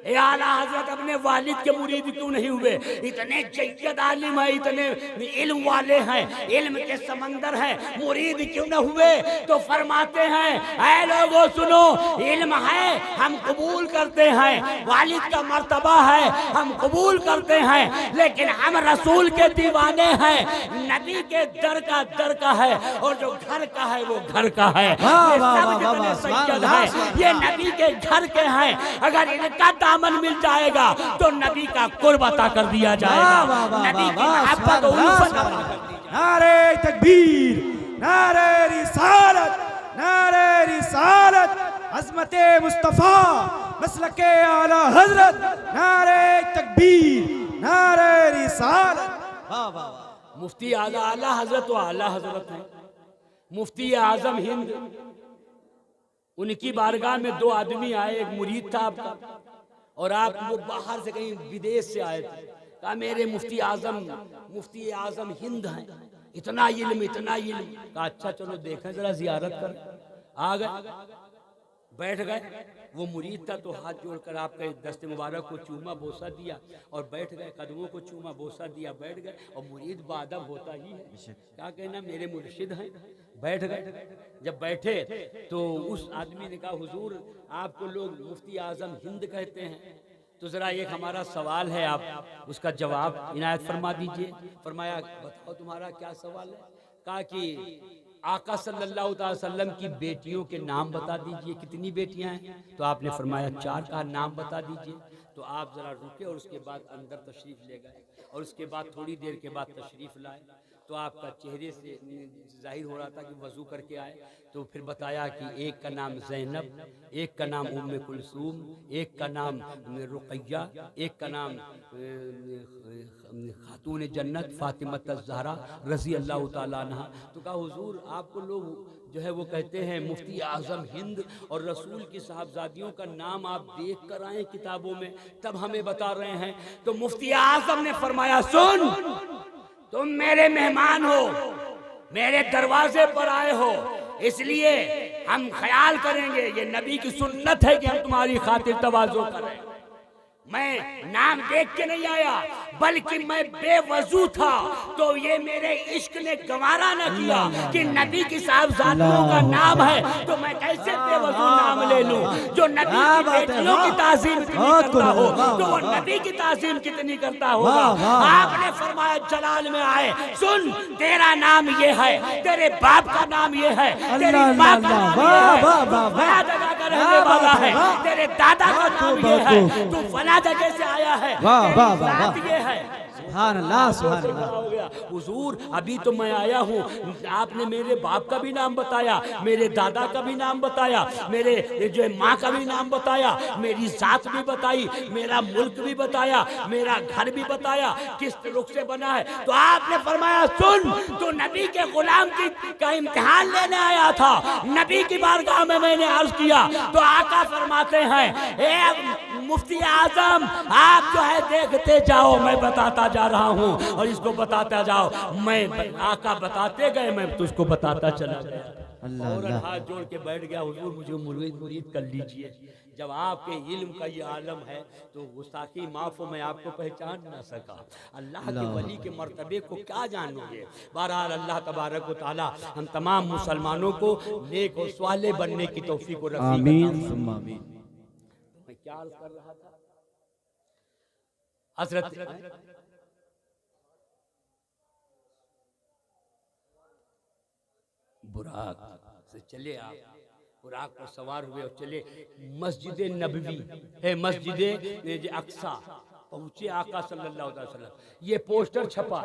ए आला हजरत अपने वालिद के मुरीद क्यों नहीं हुए? इतने जय्यद आलिम है, इतने इल्म वाले हैं, इल्म के समंदर हैं, मुरीद क्यों न हुए? तो फरमाते हैं, ऐ लोगों सुनो, इल्म है हम कबूल करते हैं, वालिद का मर्तबा है हम कबूल करते हैं, लेकिन हम रसूल के दीवाने हैं। नबी के दर का है, और जो घर का है वो घर का है। ये सब जितने सैयद हैं ये नबी के घर के हैं। अगर इनका दामन मिल जाएगा तो नबी का कुर्ब अता कर दिया जाएगा, नबी की मोहब्बत और उल्फत अता कर दी जाएगी। नारे तकबीर, नारे रिसालत, नारे रिसालत, अज़मते मुस्तफ़ा, मसलके आला हजरत, नारे तकबीर, नारे रिसालत। वाह वाह। मुफ्ती आला हजरत तो आला हजरत है। मुफ्ती आजम हिंद, उनकी बारगाह में दो आदमी आए, एक मुरीद था आपका, और आप वो बाहर से कहीं विदेश से आए थे। कहा मेरे मुफ्ती आजम हिंद हैं, इतना इल्म, इतना इल्म। कहा अच्छा चलो देखें जरा, जियारत कर। आ गए, बैठ गए। वो मुरीद था तो हाथ जोड़कर आपके दस्ते मुबारक को चूमा बोसा दिया और बैठ गए, कदमों को चूमा बोसा दिया, बैठ गए। और मुरीद बादब होता ही है, क्या कहना मेरे मुर्शिद हैं, बैठ गए। जब बैठे तो उस आदमी ने कहा हुजूर आपको लोग मुफ्ती आजम हिंद कहते हैं, तो जरा एक हमारा सवाल है, आप उसका जवाब इनायत फरमा दीजिए। फरमाया बताओ तुम्हारा क्या सवाल है? कहा कि आका सल्लल्लाहु अलैहि वसल्लम की बेटियों के नाम बता दीजिए, कितनी बेटियां हैं? तो आपने फरमाया 4 का नाम बता दीजिए। तो आप जरा रुके और उसके बाद अंदर तशरीफ ले गए, और उसके बाद थोड़ी देर के बाद तशरीफ लाए। तो आपका चेहरे से जाहिर हो रहा था कि वजू करके आए। तो फिर बताया कि एक का नाम ज़ैनब, एक का नाम उम्मे कुलसूम, एक का नाम रुक़ैया, एक का नाम खातून जन्नत फातिमत ज़हरा रज़ी अल्लाह ताला अन्हा। तो कहा हुजूर आपको लोग जो है वो कहते हैं मुफ्ती आज़म हिंद, और रसूल की साहबजादियों का नाम आप देख कर आए किताबों में, तब हमें बता रहे हैं। तो मुफ्ती आज़म ने फरमाया सुन, तुम मेरे मेहमान हो, मेरे दरवाजे पर आए हो, इसलिए हम ख्याल करेंगे, ये नबी की सुन्नत है कि हम तुम्हारी खातिर तवाज़ो करें। मैं नाम देख के नहीं आया, बल्कि मैं बेवजू था, तो ये मेरे इश्क ने गवारा न किया कि नबी की साहबजादियों का नाम है, तो मैं कैसे बेवजू नाम ले लूं? जो नबी की बेटियों की ताज़ीम कितनी करता हो, तो वो नबी की ताज़ीम कितनी करता होगा। आपने फरमाया जलाल में आए, सुन तेरा नाम ये है, तेरे बाप का नाम ये है, तेरी माँ का नाम ये है, तेरे दादा का नाम ये है, तू फला जगह से आया है, वाह वाह वाह बात ये है। सुभान अल्लाह सुभान अल्लाह। हो गया हुजूर, अभी तो मैं आया हूँ, आपने मेरे बाप का भी नाम बताया, मेरे दादा का भी नाम बताया, मेरे जो माँ का भी नाम बताया, मेरी जात भी बताई, मेरा मुल्क भी बताया, मेरा घर भी बताया, किस रुख से बना है। तो आपने फरमाया सुन, तो नबी के गुलाम का इम्तिहान लेने आया था, नबी की बारगाह में मैंने अर्ज किया, तो आका फरमाते हैं ए मुफ्ती आजम आप जो है देखते जाओ, मैं बताता जा रहा हूँ, और इसको बताता जाओ। मैं आका बताते गए, मैं तुझको बताता चला गया। और हाथ जोड़ के बैठ गया, हुजूर मुझे मुरीद कर लीजिए। जब आपके इल्म का ये आलम है तो गुस्ताखी माफ हो, मैं आपको पहचान ना सका। अल्लाह के वली के मर्तबे को क्या जानोगे? बहरहाल अल्लाह तबारक व तआला हम तमाम मुसलमानों को नेक और स्वाले बनने की तौफीक और रफ़ीक। आमीन। मैं क्या अर्ज कर रहा था? हजरत बुराक से चले आप, बुराक पर सवार हुए और चले मस्जिद नबवी है, मस्जिद अक्सा पहुंचे आका सल्लल्लाहु अलैहि वसल्लम। ये पोस्टर छपा,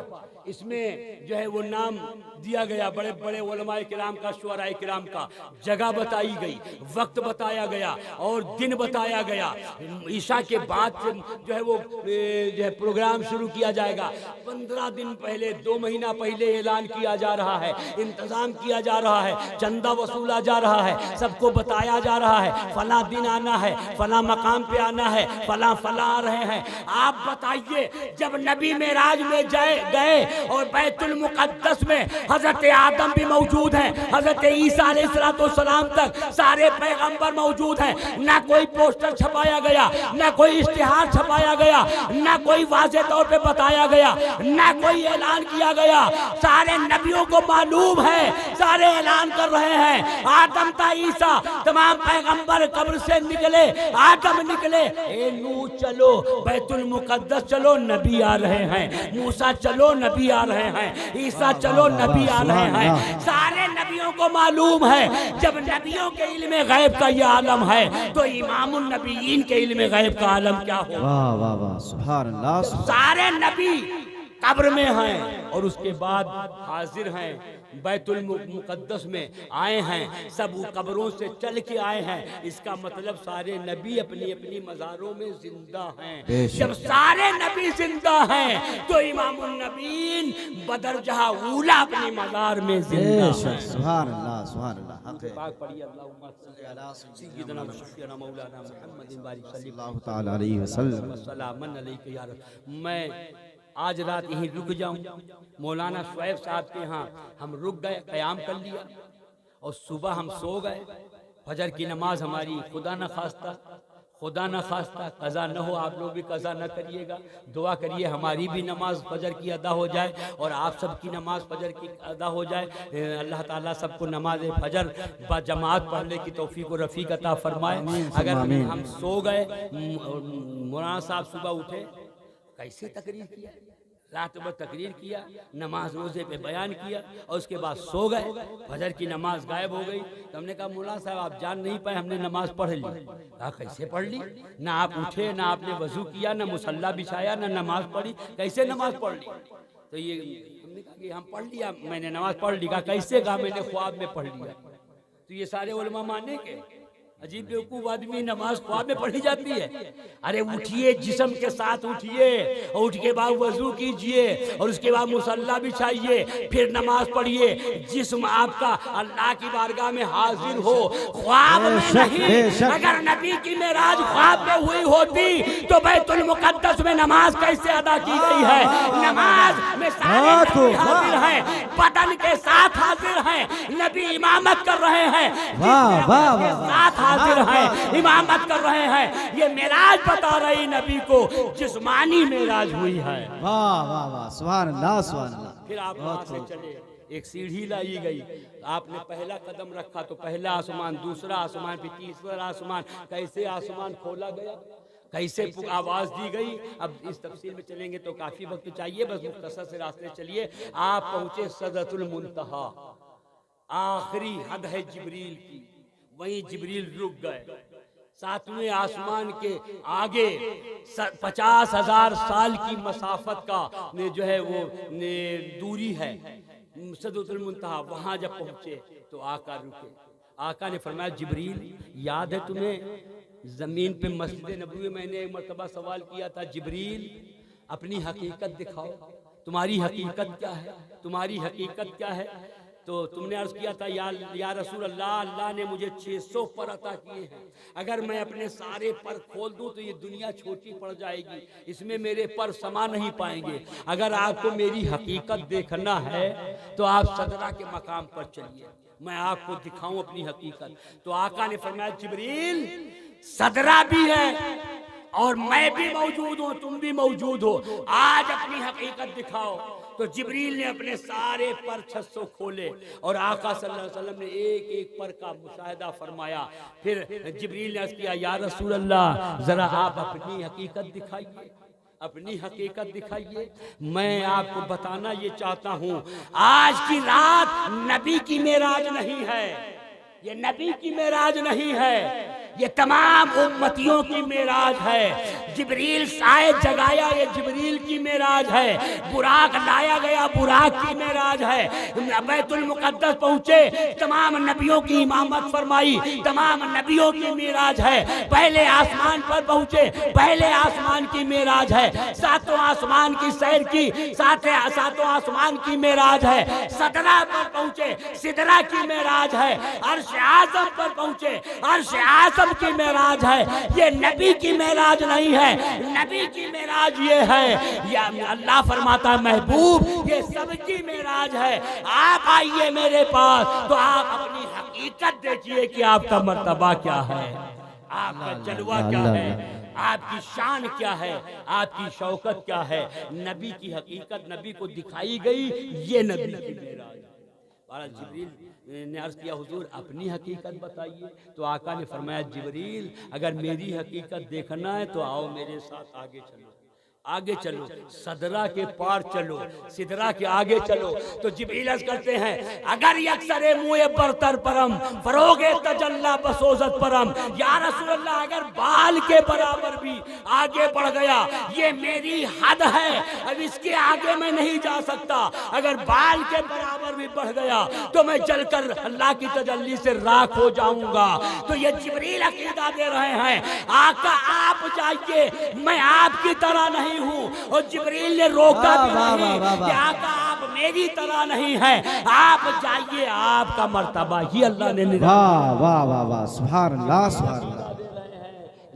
इसमें जो है वो नाम दिया गया, बड़े बड़े उलमाए किराम का, शुअराए किराम का, जगह बताई गई, वक्त बताया गया और दिन बताया गया। ईशा के बाद से जो है वो जो है प्रोग्राम शुरू किया जाएगा। 15 दिन पहले, 2 महीना पहले ऐलान किया जा रहा है, इंतजाम किया जा रहा है, चंदा वसूला जा रहा है, सबको बताया जा रहा है फला दिन आना है, फला मकाम पे आना है, फला फला आ रहे हैं। आप बताइए, जब नबी मेराज में गए और बैतुल मुकद्दस में हजरत आदम भी मौजूद हैं, हजरत ईसा अलैहिस्सलाम तक सारे पैगंबर मौजूद हैं, ना कोई पोस्टर छपाया गया, ना कोई इश्तिहार छपाया गया, ना कोई वाज़ेह तौर पे बताया गया, ना कोई ऐलान किया गया। सारे नबियों को मालूम है, सारे ऐलान कर रहे हैं, आदम था, ईसा, तमाम पैगंबर कब्र से निकले, आदम निकले, ए नूह चलो बैतुल मुकद्दस चलो, नबी आ रहे हैं, मूसा चलो नबी आ रहे हैं, ईसा चलो नबी आ रहे हैं। सारे नबियों को मालूम है, जब नबियों के इल्म गैब का ये आलम है तो इमामुन नबीयीन के इल्म गैब का आलम क्या हो। वाह वाह वाह, सुभान अल्लाह। सारे नबी कब्र में हैं और उसके बाद हाजिर हैं, बैतुल मुकद्दस में आए हैं, सब कब्रों से चल के आए हैं। इसका मतलब सारे नबी अपनी अपनी मज़ारों में जिंदा हैं। जब सारे नबी जिंदा हैं तो इमामुन नबीन बदर जहां ऊला अपनी मज़ार में जिंदा हैं। सुभान अल्लाह, सुभान अल्लाह। पाक पढ़िए, अल्लाहुम्मा सल्ली अला सय्यिदिना व शफीना मौलाना मुहम्मदिन बारिक सल्लल्लाहु ताला अलैहि वसल्लम। वसल्लम अलैहि या रसूल। मैं आज रात यहीं रुक जाऊं, मौलाना शुएब साहब के यहाँ हम रुक गए, क़याम कर लिया और सुबह हम सो गए। फजर की नमाज हमारी खुदा न खास्ता कज़ा न हो, आप लोग भी कज़ा न करिएगा, दुआ करिए हमारी भी नमाज फजर की अदा हो जाए और आप सबकी नमाज फजर की अदा हो जाए। अल्लाह ताला सबको नमाज फजर बजमात पढ़ने की तौफीक और रफ़ीक अता फरमाए। अगर हम सो गए, मौलाना साहब सुबह उठे, कैसे तकरीर किया, रात भर तकरीर किया, नमाज रोज़े पे बयान किया और उसके बाद सो गए। फजर की नमाज गायब हो गई तो हमने कहा मौलाना साहब आप जान नहीं पाए, हमने नमाज पढ़ ली। कहा कैसे पढ़ ली, ना आप उठे, ना आपने वजू किया, ना मुसल्ला बिछाया, ना नमाज पढ़ी, कैसे नमाज पढ़ ली। तो ये हमने कहा कि हम पढ़ लिया, मैंने नमाज पढ़ ली। कहा कैसे, कहा मैंने ख्वाब में पढ़ लिया। तो ये सारे उलमा माने के अजीब बेवकूफ आदमी, नमाज ख्वाब में पढ़ी जाती है। अरे उठिए, जिस्म के साथ उठिए और उठ के बाद वजू कीजिए और उसके बाद मुसल्ला बिछाइए, फिर नमाज पढ़िए। जिस्म आपका अल्लाह की बारगाह में हाजिर हो, ख्वाब में नहीं। अगर नबी की मेराज ख्वाब में हुई होती तो बैतुल मुकद्दस में नमाज कैसे अदा की गई है। नमाज में सारे नबी हाजिर हैं, बदन के साथ हाजिर हैं, नबी इमामत कर रहे हैं, साथ हाजिर हैं, इमामत कर रहे हैं। ये मेराज बता रही नबी को जिस्मानी मेराज हुई है। वाह वाह वाह, सुभान अल्लाह, सुभान अल्लाह। फिर आप वहां से चले, एक सीढ़ी लाई गई, आपने पहला कदम रखा तो पहला आसमान, दूसरा आसमान, फिर तीसरा आसमान। कैसे आसमान खोला गया, कैसे आवाज दी गई, अब इस तफसील में चलेंगे तो काफी वक्त चाहिए, बस मुख्तसर से रास्ते चलिए। आप पहुंचे सदरतुल मुंतहा, आखिरी हद है जिब्रील की, वहीं जिब्रील रुक गए। 7वें आसमान के आगे 50,000 साल की मसाफत का जो है वो दूरी है सदरतुल मुंतहा। वहां जब पहुंचे तो आका रुके। आका ने फरमाया, जिब्रील याद है तुम्हें जमीन पे मस्जिद नबवी मैंने एक मरतबा सवाल किया था, जिब्रील अपनी हकीकत दिखाओ, तुम्हारी हकीकत क्या है, तुम्हारी हकीकत क्या है। तो तुमने अर्ज किया था, या रसूल अल्लाह, अल्लाह ने मुझे 600 पर अता किए हैं, अगर मैं अपने सारे पर खोल दूं तो ये दुनिया छोटी पड़ जाएगी, इसमें मेरे पर समा नहीं पाएंगे। अगर आपको मेरी हकीकत देखना है तो आप सदरा के मकाम पर चलिए, मैं आपको दिखाऊं अपनी हकीकत। तो आका ने फरमाया, जिब्रील सदरा भी है और मैं भी मौजूद हूँ, तुम भी मौजूद हो, आज अपनी हकीकत दिखाओ। तो जिब्रील ने अपने सारे पर 600 खोले और आका सल्लल्लाहु अलैहि वसल्लम ने एक एक पर का मुशाहिदा फरमाया। फिर जिब्रील ने अर्ज़ किया, या रसूल अल्लाह, जरा आप अपनी हकीकत दिखाइए। अपनी हकीकत दिखाइए। मैं आपको बताना ये चाहता हूँ, आज की रात नबी की मेराज नहीं है, ये नबी की मेराज नहीं है, ये तमाम उम्मतियों की मेराज है। जिब्रील शायद जगाया, ये जिब्रील की मेराज है। बुराक लाया गया, बुराक की मेराज है। बैतुल मुकद्दस पहुंचे, तमाम नबियों की इमामत फरमाई, तमाम नबियों की मेराज है। पहले आसमान पर पहुंचे, पहले आसमान की मेराज है। सातों आसमान की सैर की, सातों आसमान की मेराज है। सदरा पर पहुंचे, सिदरा की मेराज है। अर्श आज़म पर पहुंचे, अर्श आज़म की मेराज है। ये नबी की मेराज नहीं है, नबी की मेराज ये है। या अल्लाह फरमाता है महबूब ये सबकी मेराज है। आप आइए मेरे पास तो आप अपनी हकीकत देखिए कि आपका मर्तबा क्या है, आपका जलवा क्या है, आपकी शान क्या है, आपकी शौकत क्या है। नबी की हकीकत नबी को दिखाई गई, ये नबी की मेराज। जिब्रील ने अर्ज किया हुजूर अपनी हकीकत बताइए। तो आका ने फरमाया जिब्रील अगर मेरी हकीकत देखना है तो आओ मेरे साथ, आगे चलो, आगे चलो, सदरा के पार चलो, सिदरा के आगे चलो। तो जिब्रील अर्ज करते हैं अगर यक्सरे मुए बरतर परम फरोगे तजल्ला बसोजत परम, या रसूल अल्लाह अगर बाल के बराबर भी आगे बढ़ गया, ये मेरी हद है, अब इसके आगे मैं नहीं जा सकता। अगर बाल के बराबर भी बढ़ गया तो मैं जलकर अल्लाह की तजल्ली से राख हो जाऊंगा। तो ये जिब्रील अकीदा दे रहे हैं आका आप जाइए, मैं आपकी तरह नहीं हूँ। और जिब्रील ने रोका भी नहीं कि आका आप मेरी तरह नहीं है, आप जाइए, आपका मर्तबा ही अल्लाह ने वाह वाह वाह वाह, सुभान अल्लाह सुभान अल्लाह।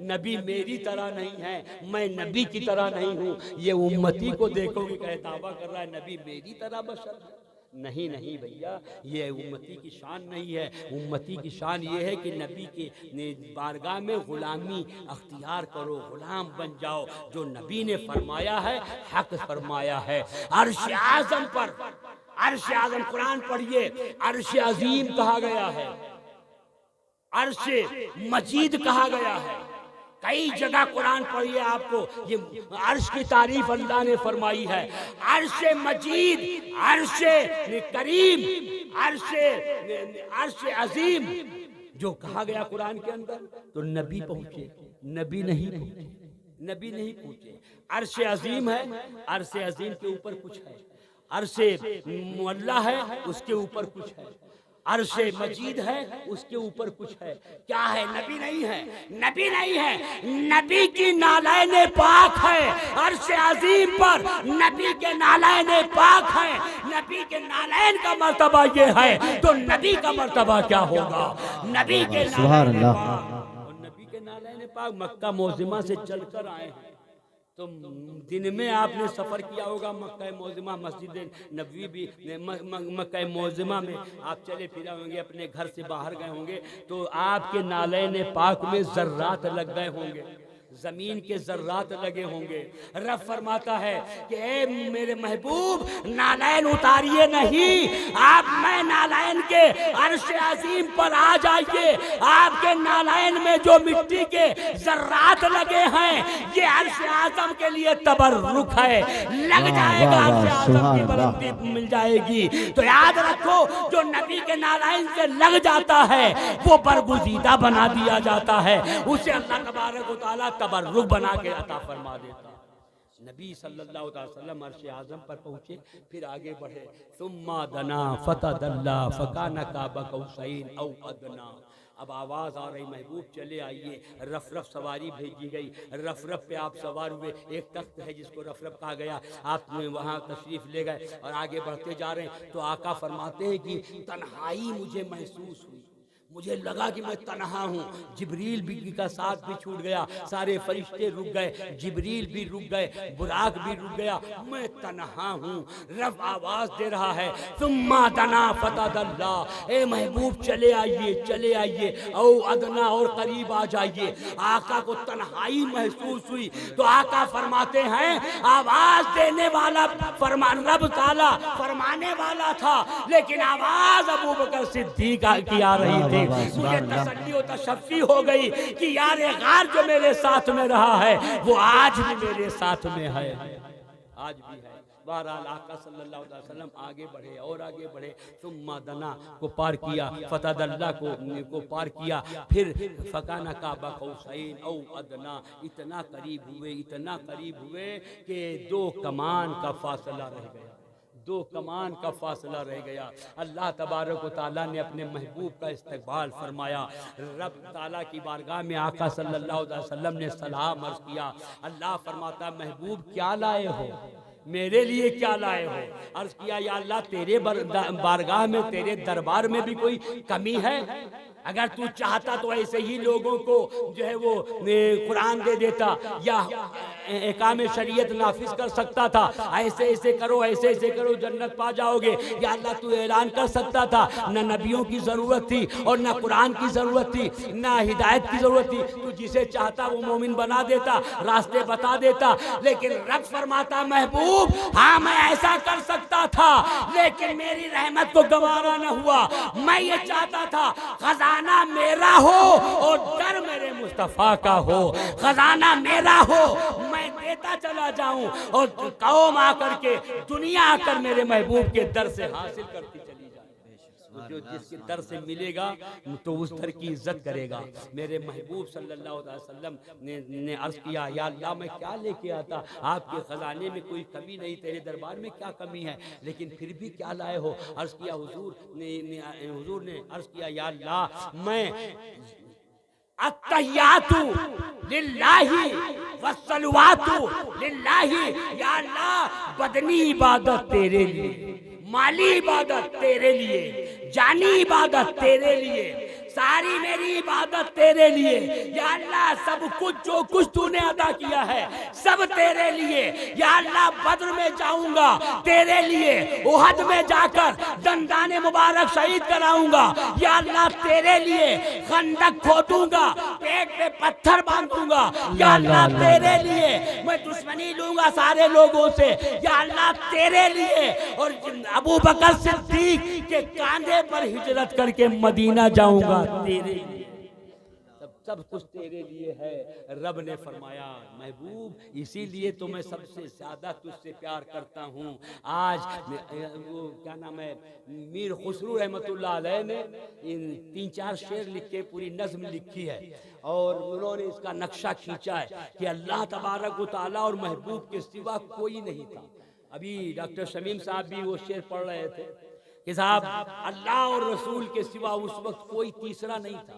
नबी मेरी तरह नहीं है, मैं नबी की तरह नहीं हूँ। ये उम्मती को देखोगे कहे दावा कर रहा है नबी मेरी तरह बशर है। नहीं नहीं भैया, ये उम्मती की शान नहीं है। उम्मती की शान ये है कि नबी के बारगाह में गुलामी अख्तियार करो, गुलाम बन जाओ। जो नबी ने फरमाया है हक फरमाया है। अर्श आज़म पर, अर्श आज़म कुरान पढ़िए, अर्श अजीम कहा गया है, अर्श मजीद कहा गया है। कई जगह कुरान पढ़िए आपको ये अर्श की तारीफ अल्लाह ने फरमाई है। अर्श मजीद, अर्श करीम, अर्श अजीम जो कहा गया कुरान के अंदर, तो नबी पहुंचे, नबी नहीं पहुंचे, नबी नहीं पहुंचे। अर्श अजीम है, अर्श अजीम के ऊपर कुछ है, अर्श मुअल्ला है उसके ऊपर कुछ है, अर्शे मजीद है उसके ऊपर कुछ है। क्या है? नबी नहीं है, नबी नहीं है, नबी की नालैन पाक है। अर्शे अजीम पर नबी के नालैन पाक है। नबी के नालैन का मर्तबा ये है तो नबी का मर्तबा क्या होगा? नबी के नालैन पाक, और नबी के नालैन पाक मक्का मोज़िमा से चलकर आए हैं। तो दिन में आपने सफ़र किया होगा मक्का मोज़िमा, मस्जिद नबवी भी मक्का मोज़िमा में आप चले फिरे होंगे, अपने घर से बाहर गए होंगे, तो आपके नालैन पाक में ज़र्रात लग गए होंगे, जमीन के ज़र्रात लगे होंगे। रब फरमाता है कि ए मेरे महबूब नालैन उतारिए नहीं, आप मैं नालैन के अर्श अजीम पर आ जाइए। आपके नालैन में जो मिट्टी के ज़र्रात लगे हैं ये अर्श आज़म के लिए तबर्रुक है, लग जाएगा, अर्श आज़म की बुलंदी मिल जाएगी। तो याद रखो जो नबी के नालैन से लग जाता है वो बरगुज़ीदा बना दिया जाता है, उसे अल्लाह तबारक व तआला तबर्रुक बना के अता फरमा देता। नबी सल्लल्लाहु अलैहि वसल्लम अर्श आज़म पर पहुंचे, फिर आगे बढ़े। सुम्मा दना फतदल्ला फकाना काबा कौसैन औ अदना। अब आवाज़ आ रही महबूब चले आइए। रफ रफ सवारी भेजी गई, रफ रफ पे आप सवार हुए। एक तख्त है जिसको रफ रफ कहा गया, आप वहाँ तशरीफ़ ले गए और आगे बढ़ते जा रहे हैं। तो आका फरमाते हैं कि तन्हाई मुझे महसूस हुई, मुझे लगा कि मैं तन्हा हूँ। जिब्रील भी का साथ भी छूट गया, सारे फरिश्ते रुक गए, जिब्रील भी रुक गए, बुराक भी रुक गया, मैं तन्हा हूँ। रब आवाज़ दे रहा है सुम्मा दना फतदल्ला, ए महबूब चले आइए, चले आइए, औ अदना और करीब आ जाइए। आका को तन्हाई महसूस हुई तो आका फरमाते हैं आवाज़ देने वाला रब ताला फरमाने वाला था, लेकिन आवाज़ अबू बकर सिद्दीक़ की आ रही थी। वाह, मुझे सुभान अल्लाह। तसल्ली और तशफ़ी हो गई कि यार ये गार जो मेरे साथ में रहा है वो आज भी मेरे साथ में है, आज भी है। बहरहाल आका सल्लल्लाहु अलैहि वसल्लम आगे बढ़े और आगे बढ़े, सुम्मा दना को पार किया, फतदल्ला को पार किया, फिर फकाना काबा कौसैन औ अदना, इतना करीब हुए कि 2 कमान का फासला रह गया, 2 कमान का फासला रह गया। अल्लाह तबारक व तआला ने अपने महबूब का इस्तकबाल फरमाया। रब ताला की बारगाह में आका सल्लल्लाहु अलैहि वसल्लम ने सलाम अर्ज किया। अल्लाह फरमाता महबूब क्या लाए हो, मेरे लिए क्या लाए हो? अर्ज किया या अल्लाह तेरे बारगाह में, तेरे दरबार में भी कोई कमी है? अगर तू चाहता तो ऐसे ही लोगों को जो है वो कुरान दे देता या एकामे शरीयत नाफिज कर सकता था, ऐसे ऐसे करो जन्नत पा जाओगे। या अल्लाह तू ऐलान कर सकता था, न नबियों की ज़रूरत थी और न कुरान की ज़रूरत थी, न हिदायत की ज़रूरत थी। तू जिसे चाहता वो मोमिन बना देता, रास्ते बता देता। लेकिन रब फरमाता महबूब हाँ मैं ऐसा कर सकता था, लेकिन मेरी रहमत को गवारा न हुआ। मैं ये चाहता था खजाना मेरा हो और दर मेरे मुस्तफ़ा का हो, खजाना मेरा हो, मैं देता चला जाऊं और कौम आकर के, दुनिया आकर मेरे महबूब के दर से हासिल करती चली जाए। जो जिसके दर से मिलेगा तो उस दर की इज्जत करेगा। मेरे महबूब सल्लल्लाहु अलैहि वसल्लम ने अर्ज किया या अल्लाह मैं क्या लेके आता, आपके खजाने में कोई कमी नहीं, तेरे दरबार में क्या कमी है, लेकिन फिर भी क्या लाए हो? अर्ज किया हुजूर ने अर्ज किया या अल्लाह मैं अत्तहियातु लिल्लाही वस्सलवातु लिल्लाही, या अल्लाह बदनी इबादत तेरे लिए, माली इबादत तेरे लिए, जानी इबादत तेरे लिए, सारी मेरी इबादत तेरे लिए। या अल्लाह सब कुछ जो कुछ तूने अदा किया है सब तेरे लिए। या अल्लाह बद्र में जाऊंगा तेरे लिए, उहद में जाकर दंदाने मुबारक शहीद कराऊंगा। या अल्लाह तेरे लिए खंदक खोदूंगा, पेट पे पत्थर बांधूंगा। या अल्लाह तेरे लिए मैं दुश्मनी लूंगा सारे लोगों से। या अल्लाह तेरे लिए, और अबू बकर सिद्दीक के कांधे पर हिजरत करके मदीना जाऊंगा तेरे लिए। सब कुछ तेरे लिए है। रब ने फरमाया महबूब इसीलिए तो मैं सबसे ज्यादा तुझसे प्यार करता हूँ। आज वो क्या नाम है, मीर खुसरू रहमतुल्लाह अलैह ने इन 3-4 शेर लिख के पूरी नज्म लिखी है और उन्होंने इसका नक्शा खींचा है कि अल्लाह तबारक व तआला और महबूब के सिवा कोई नहीं था। अभी डॉक्टर शमीम साहब भी वो शेर पढ़ रहे थे कि साहब अल्लाह और रसूल के सिवा उस वक्त कोई तीसरा नहीं था,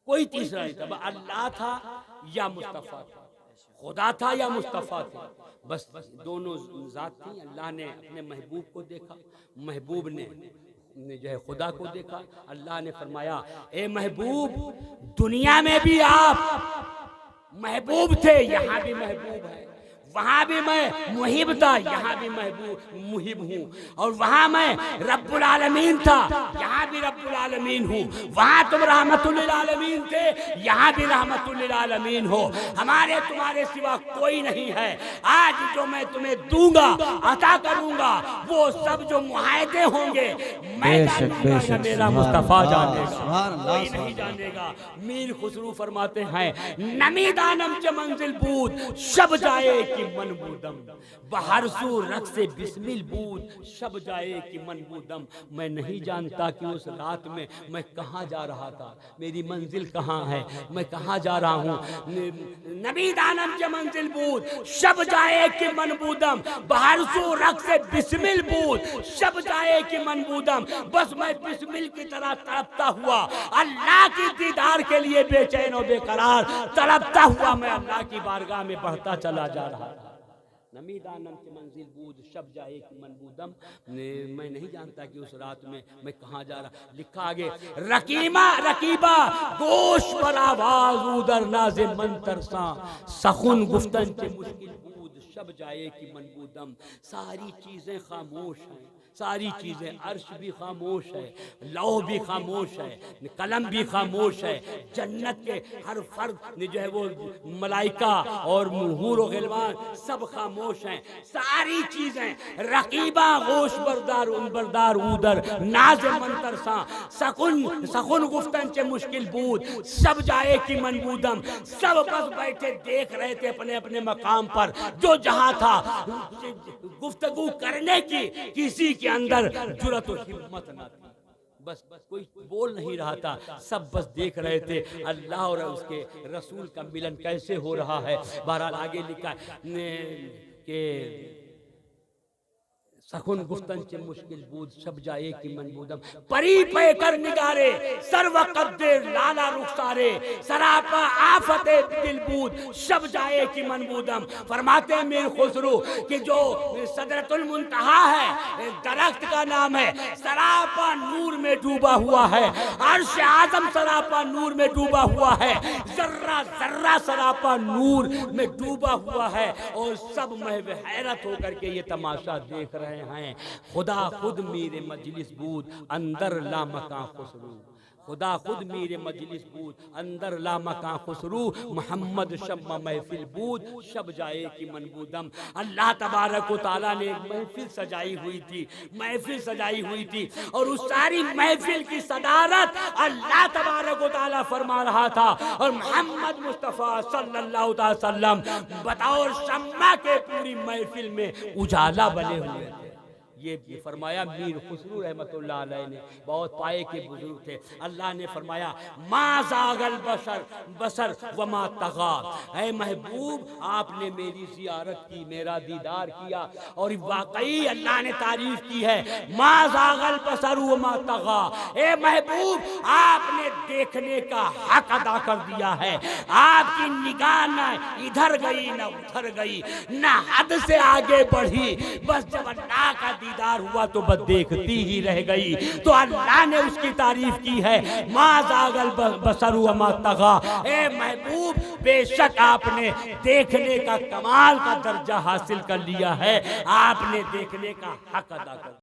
कोई तीसरा नहीं था। अल्लाह था या मुस्तफ़ा था, खुदा था या मुस्तफ़ा थे, बस दोनों जात थी। अल्लाह ने अपने महबूब को देखा, महबूब ने जो है खुदा को देखा। अल्लाह ने फरमाया ए महबूब दुनिया में भी आप महबूब थे, यहाँ भी महबूब है, वहां भी मैं मुहिब था, यहाँ भी महबूब मुहिब हूँ, और वहां मैं रब्बुल आलमीन था, यहाँ भी रब्बुल आलमीन हूँ। वहां तुम रहमतुल लिल आलमीन थे, यहाँ भी रहमतुल लिल आलमीन हो। हमारे तुम्हारे सिवा कोई नहीं है। आज जो मैं तुम्हें दूंगा अता करूंगा वो सब जो मुआहदे होंगे मैं जानूंगा, मेरा मुस्तफा जानेगा, कोई नहीं जानेगा। मीर खुसरू फरमाते हैं नमी दानम च मंजिल बूद शब जाए कि मनबूदम, बहर सू रख से बिस्मिल बूद शब जाए कि मनबूदम। मैं नहीं जानता कि उस रात में मैं कहाँ जा रहा था, मेरी मंजिल कहाँ है, मैं कहाँ जा रहा हूँ। नबी दानम के मंजिल बूद शब जाए कि मनबूदम, बहर सू रख से बिस्मिल बूद शब जाए कि मनबूदम। बस मैं बिस्मिल की तरह तड़पता हुआ अल्लाह की दीदार के लिए बेचैन और बेकरार तड़पता हुआ मैं अल्लाह की बारगाह में बढ़ता चला जा रहा था। नमी दानम की मंजिल बूद शब जाए कि मनबूदम, मैं नहीं जानता कि उस रात में मैं कहाँ जा रहा। लिखा आगे रकीबा गोश पर आवाज उदर नाज़े मंतरसा सखुन गुफ्तन के मुश्किल बूद शब जाए कि मनबूदम। सारी चीजें खामोश हैं, सारी चीज़ें, अर्श भी खामोश है, लौह भी खामोश है, कलम भी खामोश है, जन्नत के हर फर्द जो है वो मलाइका और हूर व गिलमान सब खामोश हैं। सारी चीज़ें रकीबा गोश बरदार उन बरदार उदर नाज मंतर सा सकुन गुफ्तन चे मुश्किल बूद सब जाए कि मनबूदम। सब बस बैठे देख रहे थे अपने अपने मकाम पर, जो जहां था गुफ्तगू करने की किसी के अंदर जुर्रत और हिम्मत न थी। बस कोई बोल नहीं रहा था, सब बस देख रहे थे अल्लाह और उसके रसूल का मिलन कैसे हो रहा है। बहरहाल आगे लिखा कि सकुन गुफ्तन से मुश्किल बूद सब जाए कि मनबूदम परी पे कर निगारे सर्व कद्दे लाला रुखसारे सरापा आफते दिलबूद सब जाए कि मनबूदम। फरमाते मीर खुसरो कि जो सदरतुल मुंतहा है दरख्त का नाम है, सरापा नूर में डूबा हुआ है, अर्श आजम सरापा नूर में डूबा हुआ है, जर्रा जर्रा सरापा नूर में डूबा हुआ है और सब महव हैरत होकर के ये तमाशा देख रहे हैं। खुदा खुद मेरे मजलिस बूद अंदर ला मकां खुसरू, खुदा खुद मेरे मजलिस बूद अंदर ला मकां खुसरू, मोहम्मद शम्मा महफिल बूद शब जाए कि मनबूदम। अल्लाह तबारक व तआला ने महफिल सजाई हुई थी, महफिल सजाई हुई थी और उस सारी महफिल की सदारत अल्लाह तबारक व तआला फरमा रहा था और मोहम्मद मुस्तफ़ा सल्लल्लाहु अलैहि वसल्लम बतौर शम्मा के पूरी महफिल में उजाला बने हुए थे। ये फरमाया मीर खुसरू रहमतुल्लाह अलैह ने, बहुत पाए के बुजुर्ग थे। अल्लाह ने फरमाया मा ज़ागल बसर व मा तग़ा, ऐ महबूब आपने मेरी ज़ियारत की, मेरा दीदार किया और वाकई अल्लाह ने तारीफ की है। मा ज़ागल बसर व मा तग़ा, ए महबूब आपने देखने का हक अदा कर दिया है। आपकी निगाह न इधर गई न उधर गई, न हद से आगे बढ़ी, बस जब अल्लाह का दीदार हुआ तो बस देखती ही रह गई। तो अल्लाह ने उसकी तारीफ की है, मा ज़ागल बसर व मा तग़ा, ए महबूब बेशक आपने देखने का कमाल का दर्जा हासिल कर लिया है, आपने देखने का हक अदा कर